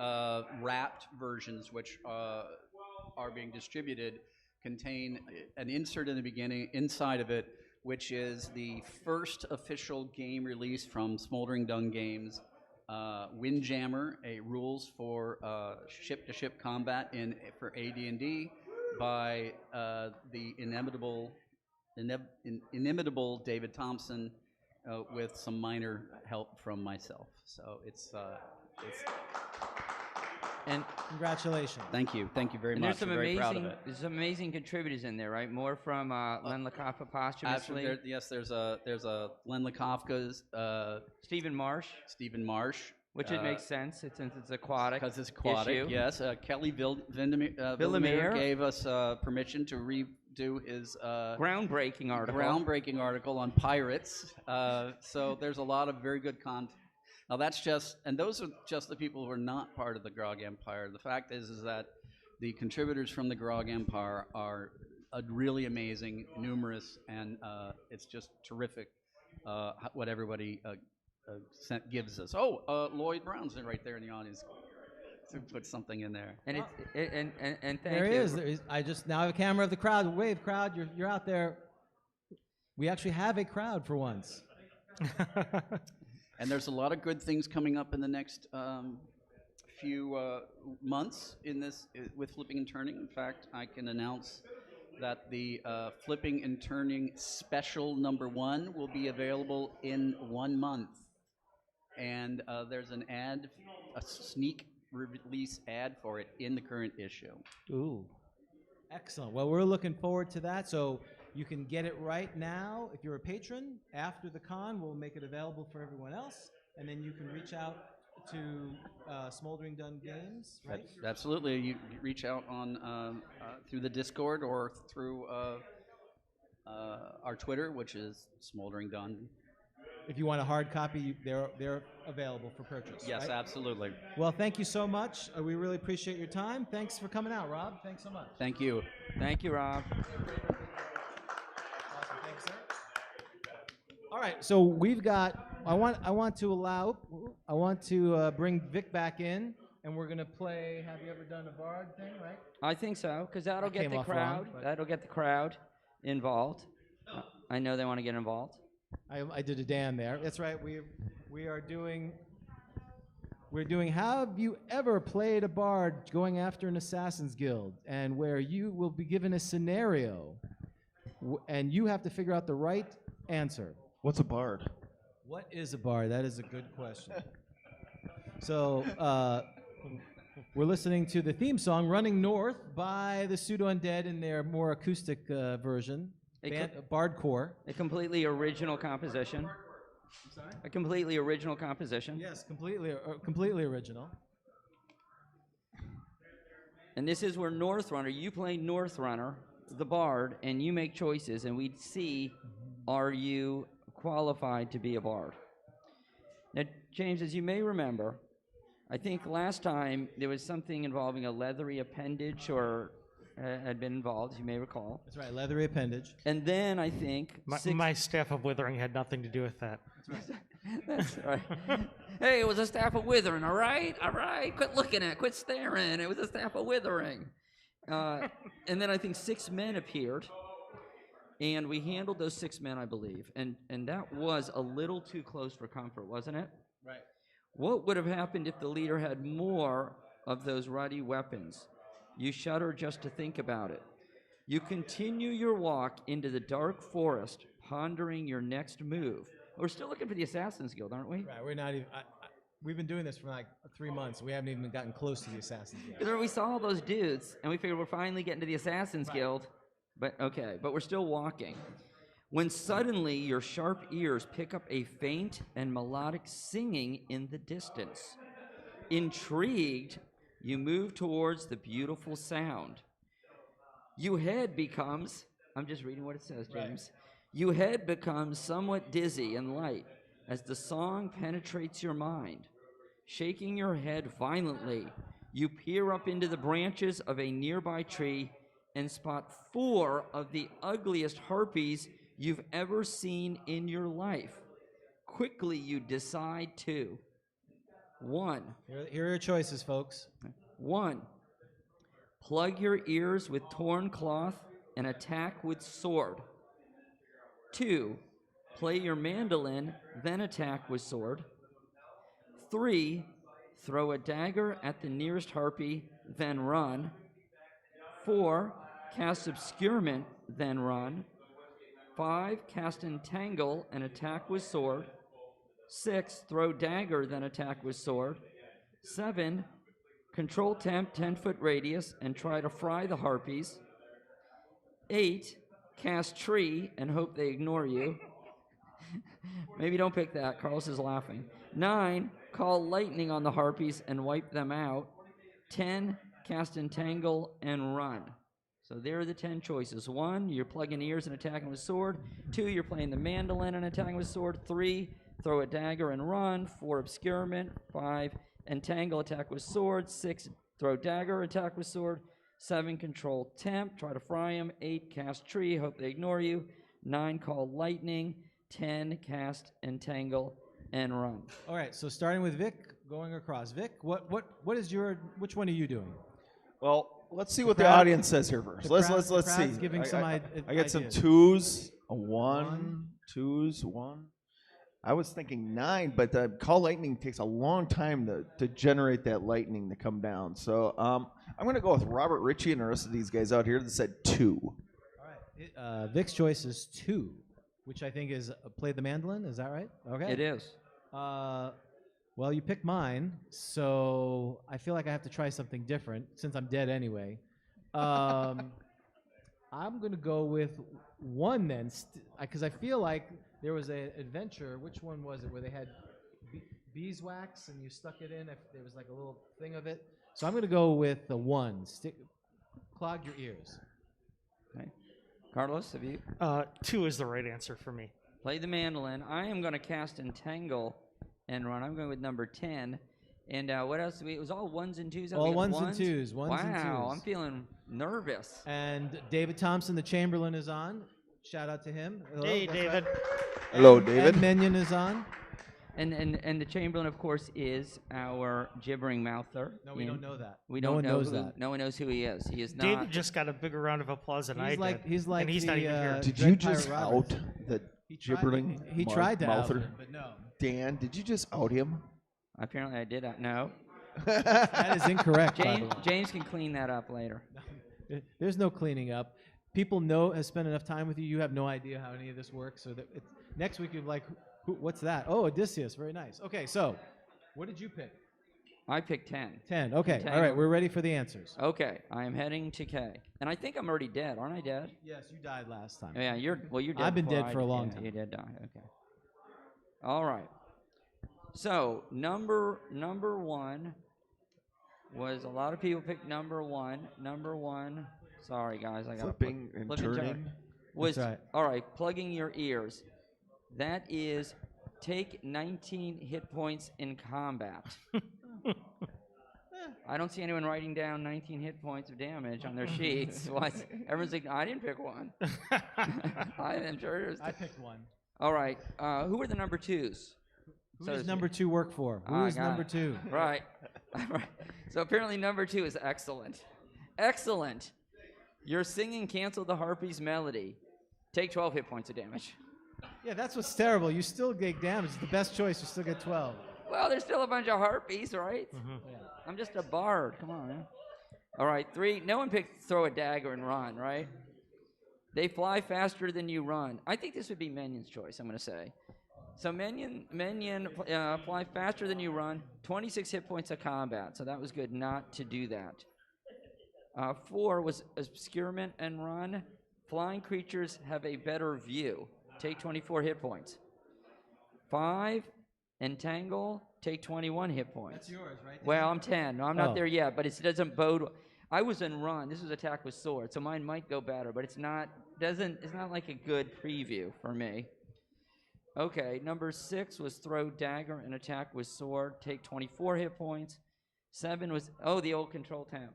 wrapped versions, which are being distributed, contain an insert in the beginning inside of it, which is the first official game release from Smoldering Dung Games, Windjammer, a rules for ship-to-ship combat for AD&D by the inimitable David Thompson, with some minor help from myself. So it's And Congratulations. thank you very and much. there's some We're very proud of amazing, it. there's some amazing contributors in there, right? More from Len LaCaffa posthumously. Yes, there's a Len LaKafka's Stephen Marsh, Stephen Marsh, which it makes sense since it's aquatic. because it's aquatic. issue. Yes, Kelly Villemere. Villemere gave us permission to redo his Groundbreaking article. groundbreaking article on pirates. So there's a lot of very good content. Now those are just the people who are not part of the Grog Empire. The fact is that the contributors from the Grog Empire are really amazing, numerous, and it's just terrific what everybody gives us. Lloyd Brown's right there in the audience. To put something in there. And and thank There you. is. I just now have a camera of the crowd. Wave, crowd. You're out there. We actually have a crowd for once. And there's a lot of good things coming up in the next few months in this with Flipping and Turning. In fact, I can announce that the Flipping and Turning Special #1 will be available in 1 month. And there's an ad, a sneak release ad for it in the current issue. Ooh. Excellent. Well, we're looking forward to that. So you can get it right now. If you're a patron, after the con, we'll make it available for everyone else. And then you can reach out to Smoldering Dung Games, right? Absolutely. You reach out on through the Discord or through our Twitter, which is Smoldering Dung. If you want a hard copy, they're available for purchase. Yes, right? absolutely. Well, thank you so much. We really appreciate your time. Thanks for coming out, Rob. Thanks so much. Thank you. Thank you, Rob. Awesome. Thanks, sir. All right, so we've got. I want to bring Vic back in, and we're gonna play. Have you ever done a bard thing, right? I think so, because that'll That get came the off wrong, crowd. but- That'll get the crowd involved. I know they want to get involved. I did a Dan there. That's right. We're doing. Have you ever played a bard going after an assassin's guild, and where you will be given a scenario, and you have to figure out the right answer. What's a bard? What is a bard? That is a good question. So we're listening to the theme song "Running North" by the Pseudo Undead in their more acoustic version, Bardcore. A completely original composition. A completely original composition. Yes, completely original. And this is where Northrunner, you play Northrunner, the bard, and you make choices, and we'd see, are you qualified to be a bard? Now, James, as you may remember, I think last time there was something involving a leathery appendage or had been involved, as you may recall. That's right, leathery appendage. And then I think My staff of withering had nothing to do with that. That's right. Hey, it was a staff of withering, all right? All right, quit looking at it, quit staring. It was a staff of withering. And then I think 6 men appeared, and we handled those 6 men, I believe. And that was a little too close for comfort, wasn't it? Right. What would have happened if the leader had more of those ruddy weapons? You shudder just to think about it. You continue your walk into the dark forest, pondering your next move. We're still looking for the Assassin's Guild, aren't we? Right, we're not even. We've been doing this for like 3 months. We haven't even gotten close to the Assassin's Guild. Because we saw all those dudes, and we figured we're finally getting to the Assassin's Guild. But okay, but we're still walking. When suddenly your sharp ears pick up a faint and melodic singing in the distance. Intrigued, you move towards the beautiful sound. Your head becomes, I'm just reading what it says, James. Your head becomes somewhat dizzy and light as the song penetrates your mind. Shaking your head violently, you peer up into the branches of a nearby tree and spot 4 of the ugliest harpies you've ever seen in your life. Quickly, you decide to 1. Here are your choices, folks. 1. Plug your ears with torn cloth and attack with sword. 2. Play your mandolin, then attack with sword. 3. Throw a dagger at the nearest harpy, then run. 4. Cast obscurement, then run. 5. Cast entangle and attack with sword. 6. Throw dagger, then attack with sword. 7. Control temp 10-foot radius and try to fry the harpies. 8. Cast tree and hope they ignore you. Maybe don't pick that. Carlos is laughing. 9. Call lightning on the harpies and wipe them out. 10. Cast entangle and run. So there are the 10 choices. 1, you're plugging ears and attacking with sword. 2, you're playing the mandolin and attacking with sword. 3, throw a dagger and run. 4, obscurement. 5, entangle, attack with sword. 6, throw dagger, attack with sword. 7, control temp, try to fry him. 8, cast tree, hope they ignore you. 9, call lightning. 10, cast entangle and run. All right, so starting with Vic, going across. Vic, which one are you doing? Well, let's see what the crowd- audience says here first. the Let's crowd- the see. crowd's giving some I ideas. got some 2s, a 1, 2s, 1. I was thinking 9, but call lightning takes a long time to generate that lightning to come down. So I'm going to go with Robert Ritchie and the rest of these guys out here that said 2. All right, Vic's choice is 2, which I think is play the mandolin. Is that right? Okay. It is. Well, you picked mine, so I feel like I have to try something different since I'm dead anyway. I'm going to go with 1 then, because I feel like there was an adventure. Which one was it where they had beeswax and you stuck it in? If there was like a little thing of it. So I'm going to go with the 1. Clog your ears. Okay. Carlos, have you? 2 is the right answer for me. Play the mandolin. I am going to cast entangle and run. I'm going with number 10. And what else? It was all 1s and 2s. All 1s and 2s. Wow, and 2s. I'm feeling nervous. And David Thompson, the Chamberlain, is on. Shout out to him. Hello, Hey, that's David. right. Hello, David. Ed Menyon is on. And the Chamberlain, of course, is our gibbering mouther. No, we don't know that. We No don't one know knows who, that. No one knows who he is. He is not. David just got a bigger round of applause than I He's did. like and he's not even here. Did Dread you Pirate just Roberts. out the He tried gibbering to- He tried to out mouther? him, but no. Dan, did you just out him? Apparently, I did. No. That is incorrect, by the James, way. James can clean that up later. There's no cleaning up. People have spent enough time with you. You have no idea how any of this works. So that next week you're like, what's that? Oh, Odysseus. Very nice. Okay, so what did you pick? I picked 10. 10. Okay. All Entangle. right. We're ready for the answers. Okay, I am heading to K. And I think I'm already dead. Aren't I dead? Yes, you died last time. Yeah, you're dead. I've been before dead I for a did. long Yeah, time. You did die. Okay. All right. So number 1 was a lot of people picked number 1. Number 1. Sorry guys, I got Flipping and turning. Was That's right. all right. Plugging your ears. That is take 19 hit points in combat. I don't see anyone writing down 19 hit points of damage on their sheets. What? Everyone's like, I didn't pick one. I'm sure there's. I picked one. All right. Who are the number 2s? Who So does to number speak. 2 work for? Who I is got number it. 2? Right. Right. So apparently number 2 is excellent. Excellent. You're singing Cancel the Harpies melody. Take 12 hit points of damage. Yeah, that's what's terrible. You still get damage. It's the best choice. You still get 12. Well, there's still a bunch of harpies, right? Yeah. I'm just a bard. Come on, man. All right, 3. No one picked throw a dagger and run, right? They fly faster than you run. I think this would be Menion's choice, I'm going to say. So Menion fly faster than you run, 26 hit points of combat. So that was good not to do that. 4 was obscurement and run. Flying creatures have a better view. Take 24 hit points. 5, entangle, take 21 hit points. That's yours, right? Well, I'm 10. No, I'm not Oh. there yet, but it doesn't bode. I was in run. This was attack with sword, so mine might go better, but it's not like a good preview for me. Okay, number 6 was throw dagger and attack with sword, take 24 hit points. 7 was the old control temp.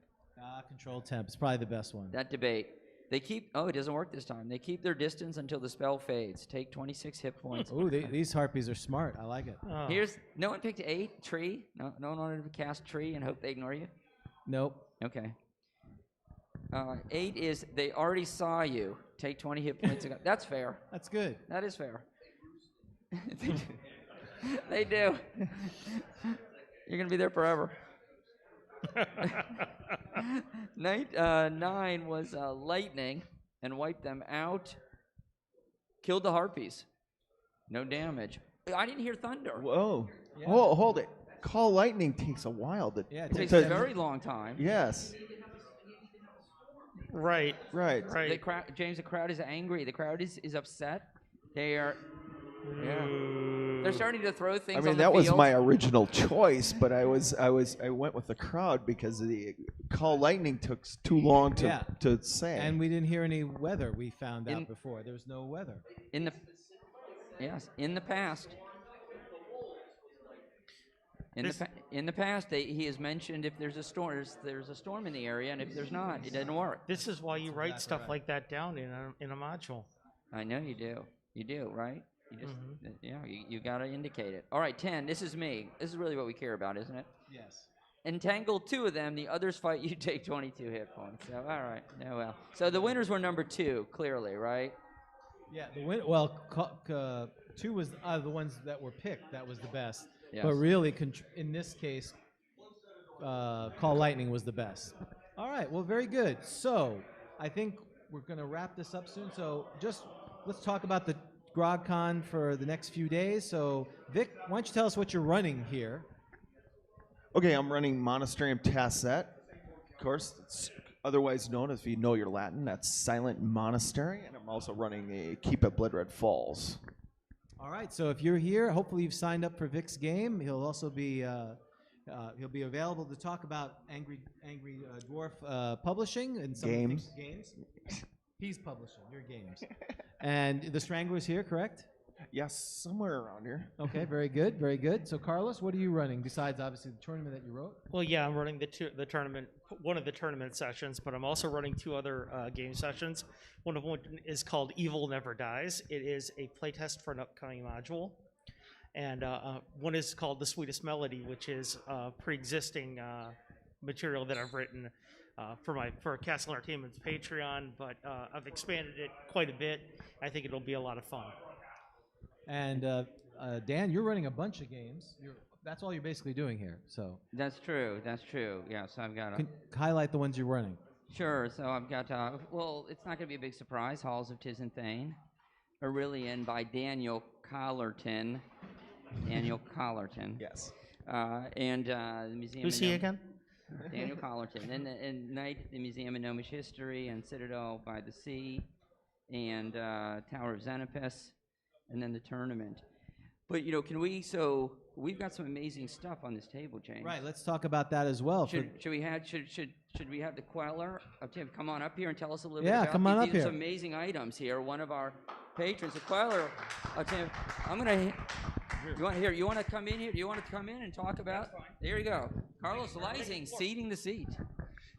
Control temp. It's probably the best one. That debate. They keep it doesn't work this time. They keep their distance until the spell fades. Take 26 hit points. Ooh, these harpies are smart. I like it. Oh. No one picked 8, tree. No one wanted to cast tree and hope they ignore you. Nope. Okay. 8 is they already saw you. Take 20 hit points. That's fair. That's good. That is fair. They do. You're gonna be there forever. 9 was lightning and wiped them out. Killed the harpies. No damage. I didn't hear thunder. Whoa. Yeah. Hold it. Call lightning takes a while to. Yeah, it It takes takes a them- very long time. Yes. Right. Right. Right. The crowd, James, the crowd is angry. The crowd is upset. They are. Yeah. They're starting to throw things. I on mean, the that was field. my original choice, but I went with the crowd because the call lightning took too long to say. And we didn't hear any weather. We found out In- before. There was no weather. in the past. In the past, he has mentioned if there's a storm, there's a storm in the area, and if there's not, it doesn't work. This is why you write exactly stuff right. like that down in a module. I know you do. You do, right? You just, Mhm. you got to indicate it. All right, 10. This is me. This is really what we care about, isn't it? Yes. Entangle 2 of them. The others fight you. Take 22 hit points. So, all right. No, well. So the winners were number 2, clearly, right? Yeah. 2 was the ones that were picked. That was the best. Yes. But really, in this case, Call Lightning was the best. All right. Well, very good. So I think we're going to wrap this up soon. So just let's talk about the GrogCon for the next few days. So Vic, why don't you tell us what you're running here? Okay, I'm running Monasterium Tasset. Of course, it's otherwise known, if you know your Latin, that's Silent Monastery. And I'm also running a Keep at Blood Red Falls. All right, so if you're here, hopefully you've signed up for Vic's game. He'll also be he'll be available to talk about Angry Dwarf Publishing and some Games. games. He's publishing your games, and the Strangler's here, correct? Yes, somewhere around here. Okay, very good, very good. So Carlos, what are you running besides obviously the tournament that you wrote? Well, yeah, I'm running the tournament, one of the tournament sessions, but I'm also running 2 other game sessions. One of them is called Evil Never Dies. It is a playtest for an upcoming module. And one is called The Sweetest Melody, which is pre-existing material that I've written for Castle Entertainment's Patreon, but I've expanded it quite a bit. I think it'll be a lot of fun. And Dan, you're running a bunch of games. That's all you're basically doing here. So That's true. That's true. Yes, I've got can highlight the ones you're running. Sure. So I've got, well, it's not going to be a big surprise. Halls of Tiz and Thane, Aurelian by Daniel Collerton. Daniel Collerton. Yes. And the Museum Who's of he Gnomish- again? Daniel Collerton. And Night, the Museum of Gnomish History, and Citadel by the Sea, and Tower of Xenopus, and then the tournament. But, so we've got some amazing stuff on this table, James. Right. Let's talk about that as well. Should we have the Queller of Tim come on up here and tell us a little bit Yeah, about come on these? up These are here. some amazing items here. One of our patrons, the Queller of Tim. I'm gonna You want here? You want to come in here? Do you want to come in and talk about? There you go. Carlos Lysing ceding the seat.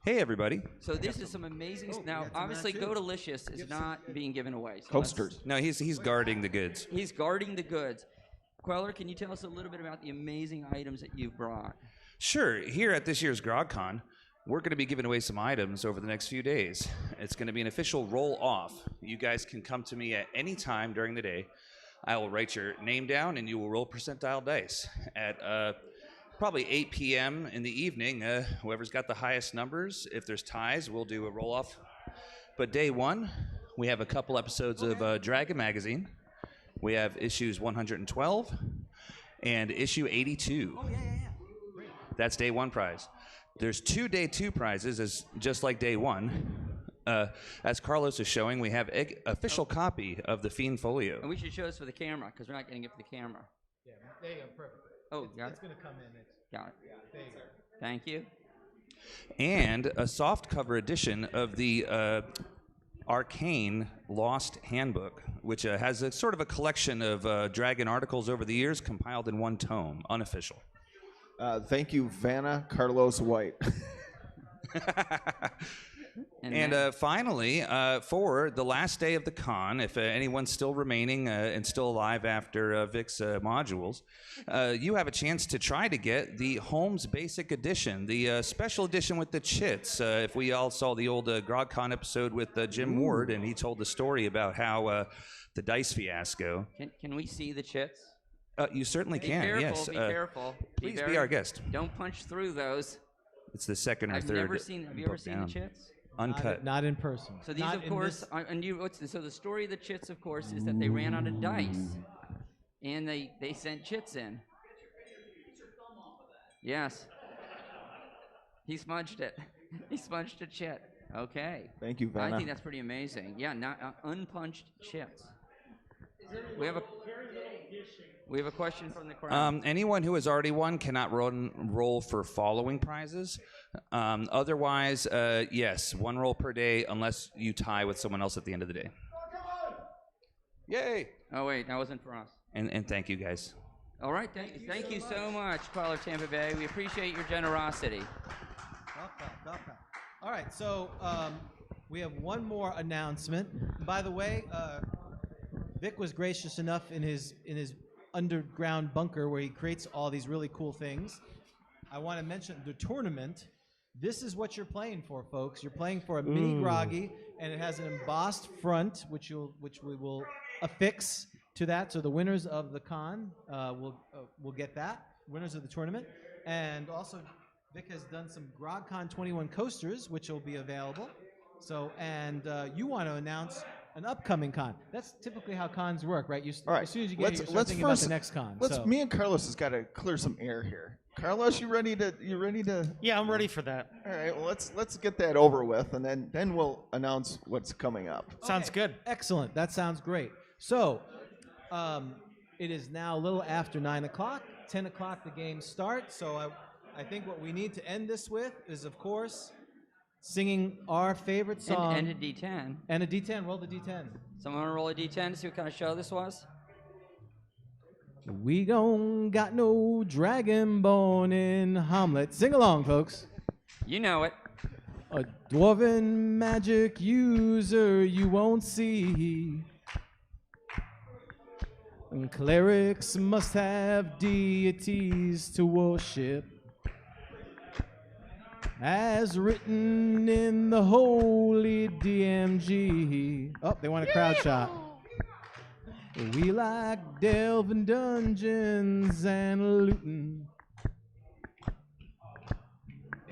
Hey, everybody. So this is some amazing. Now, obviously, Go Delicious is not being given away. So Coasters. No, he's guarding the goods. He's guarding the goods. Queller, can you tell us a little bit about the amazing items that you've brought? Sure. Here at this year's GrogCon, we're going to be giving away some items over the next few days. It's going to be an official roll-off. You guys can come to me at any time during the day. I will write your name down, and you will roll percentile dice. At probably 8 p.m. in the evening, whoever's got the highest numbers, if there's ties, we'll do a roll-off. But day one, we have a couple episodes of Dragon Magazine. We have issues 112 and issue 82. That's day one prize. There's 2 day 2 prizes, as just like day one. As Carlos is showing, we have an official copy of the Fiend Folio. And we should show this for the camera because we're not getting it for the camera. Yeah, there you go, perfect. Oh, got it. Going to come in. Got it. There you go. Thank you. And a soft cover edition of the Arcane Lost Handbook, which has a sort of a collection of Dragon articles over the years compiled in one tome, unofficial. Thank you, Vanna Carlos White. And finally, for the last day of the con, if anyone's still remaining and still alive after Vic's modules, you have a chance to try to get the Holmes Basic Edition, the special edition with the chits. If we all saw the old GrogCon episode with Jim Ward, and he told the story about how the dice fiasco. Can we see the chits? You certainly can, careful, yes. Be careful. Please be our guest. Don't punch through those. It's the second or I've third. never seen. Have you ever book seen down. the chits? Uncut. Not in person. So these, Not of in course, this- and you. So the story of the chits, of course, is that they ran out of dice, and they sent chits in. Yes. He smudged it. He smudged a chit. Okay. Thank you, I Vanna. think that's pretty amazing. Yeah, not unpunched chits. We have a question from the crowd. Anyone who has already won cannot roll for following prizes. Otherwise, yes, 1 roll per day unless you tie with someone else at the end of the day. Yay! Oh wait, that wasn't for us. And thank you, guys. All right, thank you so much, Caller Tampa Bay. We appreciate your generosity. All right, so we have one more announcement. By the way, Vic was gracious enough in his underground bunker where he creates all these really cool things. I want to mention the tournament. This is what you're playing for, folks. You're playing for a mini groggy, and it has an embossed front, which we will affix to that. So the winners of the con will get that. Winners of the tournament, and also Vic has done some GrogCon 21 coasters, which will be available. So, and you want to announce an upcoming con. That's typically how cons work, right? All right. As soon as you get here, you start thinking about the next con. So. Me and Carlos has got to clear some air here. Carlos, you ready to? Yeah, I'm ready for that. All right. Well, let's get that over with, and then we'll announce what's coming up. Sounds good. Excellent. That sounds great. So, it is now a little after 9 o'clock. 10 o'clock the game starts. So I think what we need to end this with is, of course, singing our favorite song. And a D10. And a D10. Roll the D10. Someone want to roll a D10 to see what kind of show this was? We don't got no dragon born in Hamlet. Sing along, folks. You know it. A dwarven magic user you won't see. And clerics must have deities to worship, as written in the holy DMG. Oh, they want a crowd shot. We like delving dungeons and looting.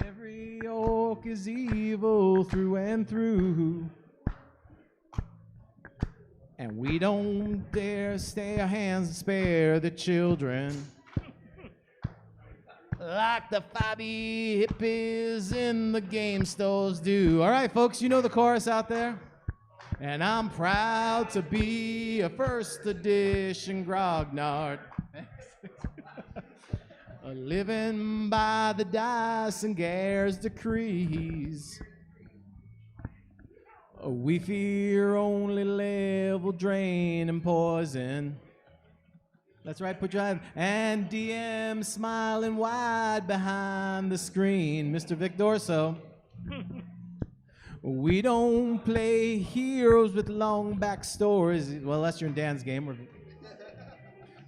Every orc is evil through and through. And we don't dare stay our hands and spare the children. Like the fobby hippies in the game stores do. All right, folks, you know the chorus out there? And I'm proud to be a first edition grognard. Living by the dice and Gare's decrees. We fear only level drain and poison. That's right, put your hand. And DM smiling wide behind the screen, Mr. Vic Dorso. We don't play heroes with long backstories. Well, unless you're in Dan's game.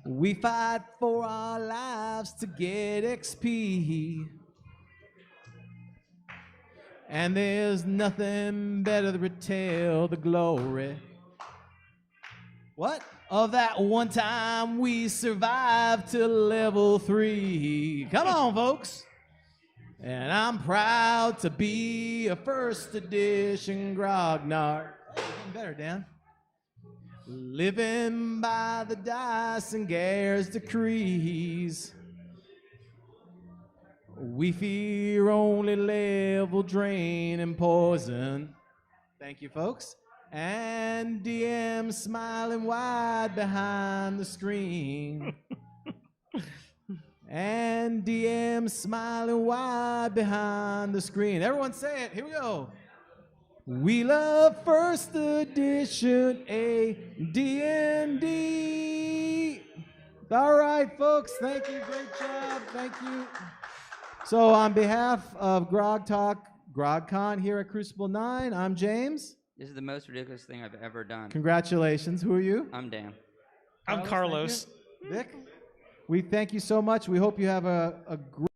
We fight for our lives to get XP. And there's nothing better to retell the glory. What? Of that one time we survived to level 3. Come on, folks. And I'm proud to be a first edition grognard. Hey, getting better, Dan. Living by the dice and Gare's decrees. We fear only level drain and poison. Thank you, folks. And DM smiling wide behind the screen. And DM smiling wide behind the screen. Everyone say it. Here we go. We love first edition AD&D. All right, folks. Thank you. Great job. Thank you. So on behalf of Grogcon here at Crucible 9, I'm James. This is the most ridiculous thing I've ever done. Congratulations. Who are you? I'm Dan. I'm Carlos. Vic, we thank you so much. We hope you have a great